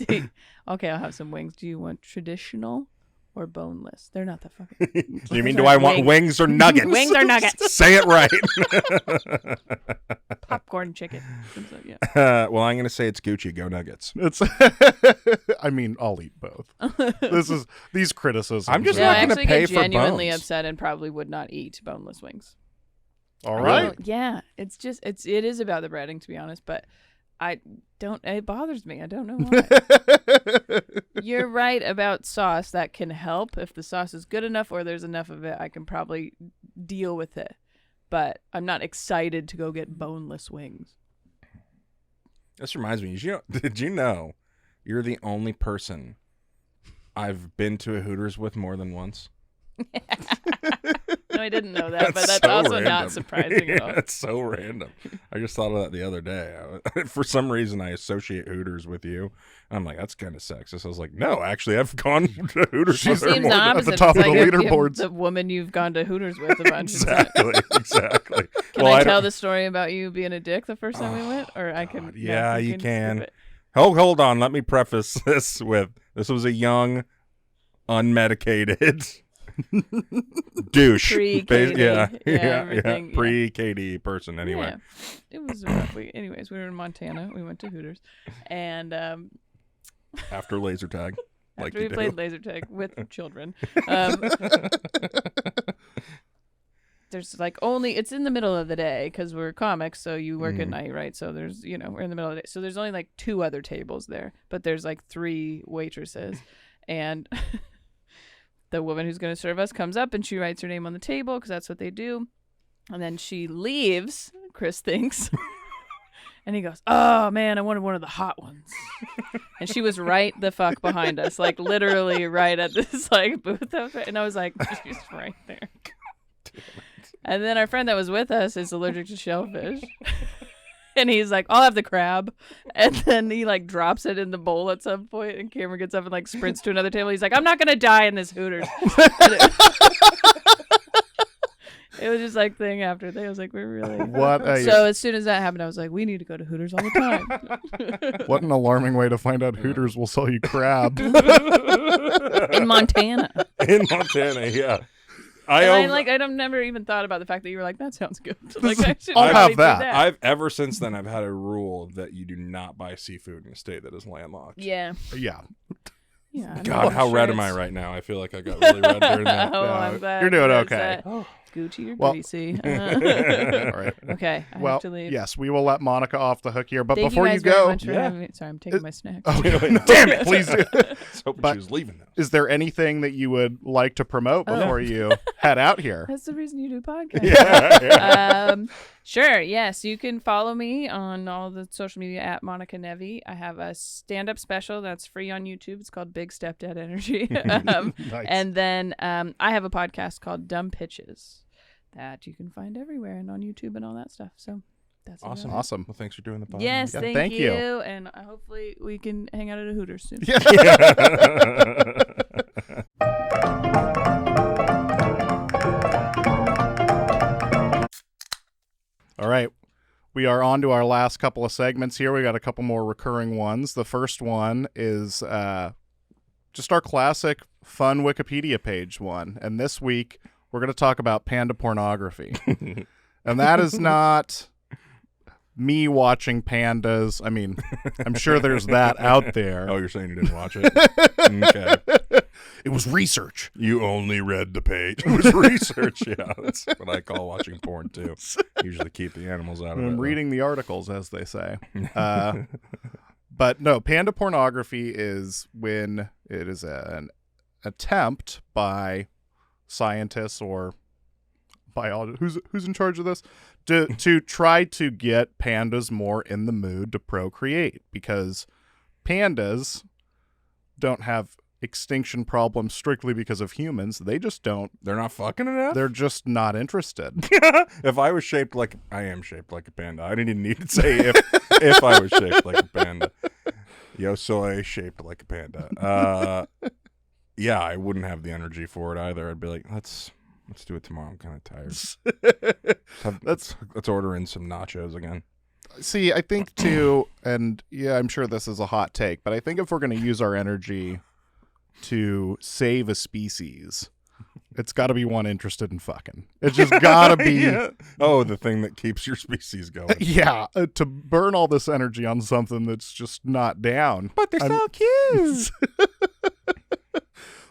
C: like, okay, I'll have some wings. Do you want traditional or boneless? They're not the fucking.
B: You mean do I want wings or nuggets?
C: Wings or nuggets?
B: Say it right.
C: Popcorn chicken. So, yeah.
B: Well, I'm gonna say it's Gucci. Go Nuggets.
A: It's. I mean, I'll eat both. These criticisms.
B: I'm just
C: No,
B: not
C: I
B: gonna
C: actually
B: pay
C: get
B: for
C: genuinely
B: bones.
C: upset and probably would not eat boneless wings.
A: all
C: I
A: right.
C: don't- yeah, it is about the breading, to be honest, but it bothers me. I don't know why. You're right about sauce. That can help. If the sauce is good enough or there's enough of it, I can probably deal with it. But I'm not excited to go get boneless wings.
B: This reminds me. Did you know you're the only person I've been to a Hooters with more than once?
C: No, I didn't know that, but that's
B: so
C: also
B: random.
C: not surprising at all.
B: It's so random. I just thought of that the other day. For some reason, I associate Hooters with you. I'm like, that's kind of sexist. I was like, no, actually, I've gone to Hooters
C: She
B: with her
C: seems
B: more
C: the
B: than-
C: opposite.
A: at the top
C: It's
A: of the
C: like
A: leaderboards.
C: the woman you've gone to Hooters with a bunch of times.
B: Exactly.
C: Can I tell the story about you being a dick the first time we went? Or I can.
B: God, yeah, you can.
C: skip it.
B: Hold on. Let me preface this with this was a young, unmedicated douche.
C: Pre-KD.
B: Yeah,
C: everything, yeah.
B: Pre-KD person. Anyway,
C: Yeah. It was a rough week. Anyways, we were in Montana. We went to Hooters. And
B: after laser tag, like
C: after
B: you
C: we
B: do.
C: played laser tag with children, there's like it's in the middle of the day because we're comics, so you work at night, right? So there's, we're in the middle of the day. So there's only like 2 other tables there, but there's like 3 waitresses. And the woman who's going to serve us comes up and she writes her name on the table because that's what they do. And then she leaves, Chris thinks. And he goes, oh, man, I wanted one of the hot ones. And she was right the fuck behind us, like literally right at this like booth. And I was like, she's right there. And then our friend that was with us is allergic to shellfish. And he's like, I'll have the crab. And then he like drops it in the bowl at some point, and Cameron gets up and like sprints to another table. He's like, I'm not going to die in this Hooters. It was just like thing after thing. I was like, we're really. So as soon as that happened, I was like, we need to go to Hooters all the time.
A: What an alarming way to find out Hooters will sell you crab.
C: In Montana.
B: In Montana, yeah.
C: I've never even thought about the fact that you were like, that sounds good. Like,
A: I'll have that.
B: I've ever since then I've had a rule that you do not buy seafood in a state that is landlocked.
C: Yeah.
A: Yeah.
C: Yeah.
B: God, how red am I right now? I feel like I got really red during that.
C: I'm bad.
A: You're doing okay.
C: Gucci or
A: Well,
C: greasy.
A: All right.
C: Okay, I have to leave.
A: Yes, we will let Monica off the hook here. But
C: Thank
A: before
C: you
A: you
C: guys very
A: go,
C: much for having me. Sorry, I'm taking my snack.
A: Damn it, please do.
B: But she was leaving those.
A: Is there anything that you would like to promote before you head out here?
C: That's the reason you do podcasts.
B: Yeah.
C: Sure. Yes, you can follow me on all the social media at Monica Nevi. I have a stand-up special that's free on YouTube. It's called Big Stepdad Energy.
A: Nice.
C: And then I have a podcast called Dumb Pitches that you can find everywhere and on YouTube and all that stuff. So that's
B: Awesome.
C: about it.
A: Awesome.
B: Well, thanks for doing the podcast.
C: Yes,
A: Yeah,
C: thank
A: thank you.
C: And hopefully we can hang out at a Hooters soon.
A: All right. We are on to our last couple of segments here. We got a couple more recurring ones. The first one is just our classic fun Wikipedia page one. And this week, we're going to talk about panda pornography. And that is not me watching pandas. I mean, I'm sure there's that out there.
B: Oh, you're saying you didn't watch it? Okay.
A: It was research.
B: You only read the page. It was research. Yeah, that's what I call watching porn, too. Usually keep the animals out of it.
A: I'm reading the articles, as they say. But no, panda pornography is when it is an attempt by scientists or biologists. Who's in charge of this? To try to get pandas more in the mood to procreate, because pandas don't have extinction problems strictly because of humans. They just don't.
B: They're not fucking enough?
A: They're just not interested.
B: If I was shaped like... I am shaped like a panda. I didn't even need to say if I was shaped like a panda. Yo soy shaped like a panda. Yeah, I wouldn't have the energy for it either. I'd be like, let's do it tomorrow. I'm kind of tired. Let's order in some nachos again.
A: See, I think too, and yeah, I'm sure this is a hot take, but I think if we're going to use our energy to save a species, it's got to be one interested in fucking. It's just got to be.
B: Yeah. Oh, the thing that keeps your species going.
A: Yeah, to burn all this energy on something that's just not down.
B: But they're so cute.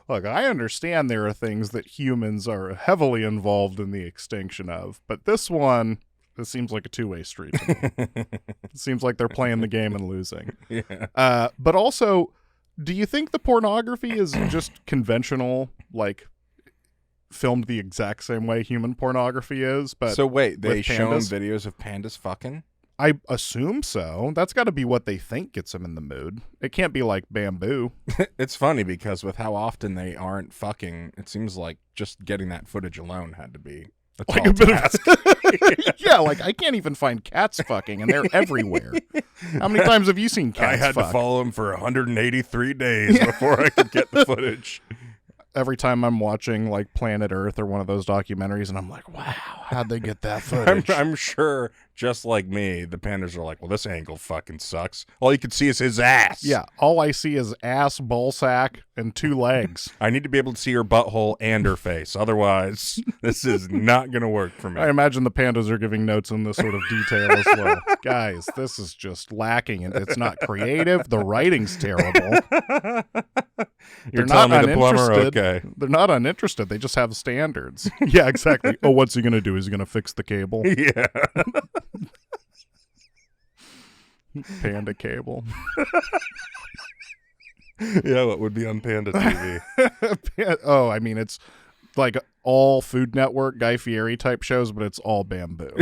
A: Look, I understand there are things that humans are heavily involved in the extinction of, but this seems like a two-way street to me. It seems like they're playing the game and losing.
B: Yeah.
A: But also, do you think the pornography is just conventional, like filmed the exact same way human pornography is? But
B: so wait, they shown
A: pandas?
B: videos of pandas fucking?
A: I assume so. That's got to be what they think gets them in the mood. It can't be like bamboo.
B: It's funny because with how often they aren't fucking, it seems like just getting that footage alone had to be a
A: Like
B: tall
A: a bit
B: task.
A: of yeah, like I can't even find cats fucking, and they're everywhere. How many times have you seen cats?
B: I had
A: fuck?
B: to follow him for 183 days before I could get the footage.
A: Every time I'm watching like Planet Earth or one of those documentaries, and I'm like, wow, how'd they get that footage?
B: I'm sure, just like me, the pandas are like, well, this angle fucking sucks. All you can see is his ass.
A: Yeah, all I see is ass, ball sack, and two legs.
B: I need to be able to see her butthole and her face. Otherwise, this is not going to work for me.
A: I imagine the pandas are giving notes in this sort of detail as well. Guys, this is just lacking, and it's not creative. The writing's terrible.
B: You're
A: They're
B: telling
A: not
B: me the plumber?
A: uninterested.
B: Okay.
A: They're not uninterested. They just have standards. Yeah, exactly. Oh, what's he going to do? Is he going to fix the cable?
B: Yeah.
A: Panda cable.
B: Yeah, what would be on Panda TV?
A: Oh, I mean, it's like all Food Network, Guy Fieri type shows, but it's all bamboo.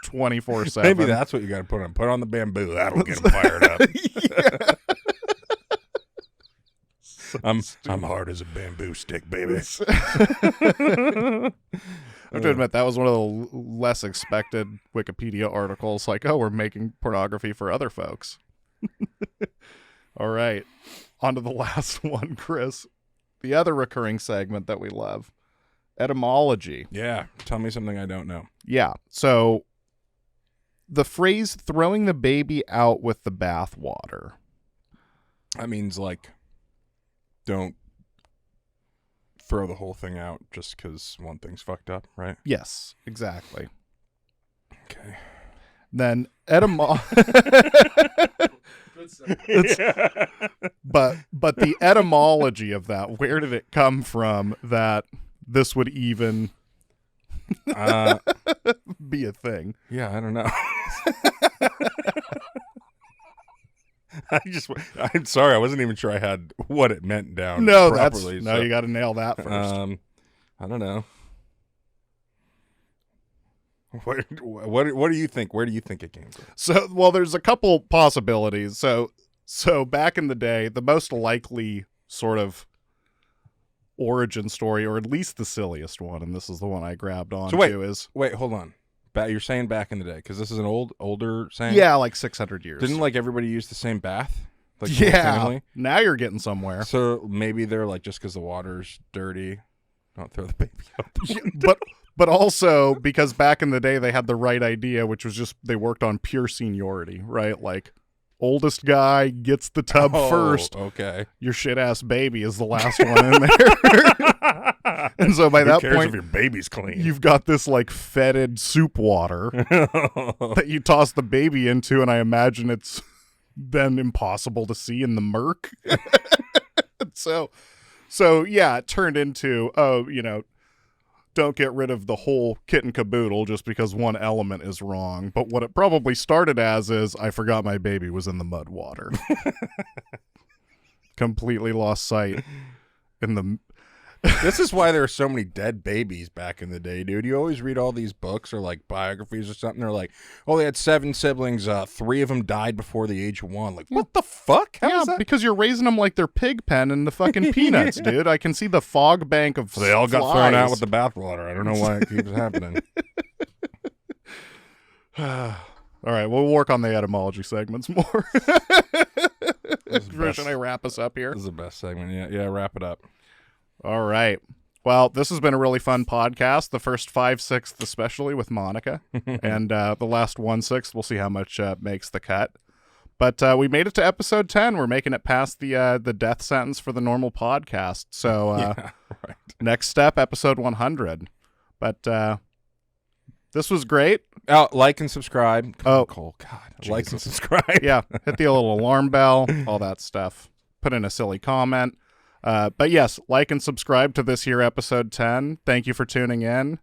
A: 24/7.
B: Maybe that's what you got to put on. Put on the bamboo. That'll get them fired up.
A: Yeah.
B: I'm hard as a bamboo stick, baby.
A: I'm to admit that was one of the less expected Wikipedia articles. Like, oh, we're making pornography for other folks. All right. On to the last one, Chris. The other recurring segment that we love. Etymology.
B: Yeah. Tell me something I don't know.
A: Yeah. So the phrase throwing the baby out with the bathwater.
B: That means, like, don't throw the whole thing out just because one thing's fucked up, right?
A: Yes, exactly.
B: Okay.
A: Then but the etymology of that, where did it come from that this would even be a thing?
B: Yeah, I don't know. I'm sorry, I wasn't even sure I had what it meant down
A: No,
B: properly.
A: you got to nail that first.
B: I don't know. What do you think? Where do you think it came from?
A: So, well, there's a couple possibilities. So back in the day, the most likely sort of origin story, or at least the silliest one, and this is the one I grabbed on is
B: wait, hold on. You're saying back in the day, because this is an older saying?
A: Yeah, like 600 years.
B: Didn't, like, everybody use the same bath? Like,
A: yeah, now you're getting somewhere.
B: So maybe they're like, just because the water's dirty, don't throw the baby out the window.
A: But also because back in the day they had the right idea, which was just they worked on pure seniority, right? Like, oldest guy gets the tub first.
B: Okay.
A: Your shit ass baby is the last one in there. And so by that point,
B: if your baby's clean,
A: you've got this like fetid soup water that you toss the baby into, and I imagine it's then impossible to see in the murk. So yeah, it turned into, don't get rid of the whole kit and caboodle just because one element is wrong. But what it probably started as is, I forgot my baby was in the mud water. Completely lost sight in the...
B: This is why there are so many dead babies back in the day, dude. You always read all these books or like biographies or something. They're like, oh, they had 7 siblings. 3 of them died before the age of 1. Like, what the fuck? How is that?
A: Because you're raising them like they're pig pen and the fucking peanuts, dude. I can see the fog bank of
B: They all got
A: flies.
B: thrown out with the bathwater. I don't know why it keeps happening.
A: All right, we'll work on the etymology segments more. Should I wrap us up here?
B: This is the best segment. Yeah, wrap it up.
A: All right. Well, this has been a really fun podcast. The first 5/6 especially with Monica. And the last 1/6, we'll see how much makes the cut. But we made it to episode 10. We're making it past the death sentence for the normal podcast. So
B: Yeah, right.
A: Next step, episode 100. But this was great.
B: Like and subscribe. Come on, Cole. God.
A: Jesus.
B: Like and subscribe.
A: Yeah. Hit the little alarm bell, all that stuff. Put in a silly comment. But yes, like and subscribe to this here episode 10. Thank you for tuning in.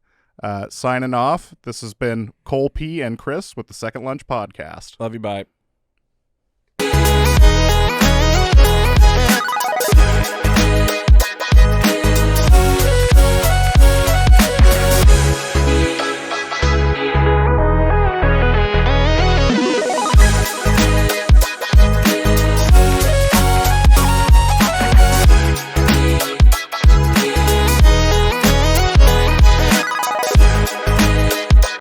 A: Signing off. This has been Kolpy and Chris with the Second Lunch Podcast.
B: Love you. Bye.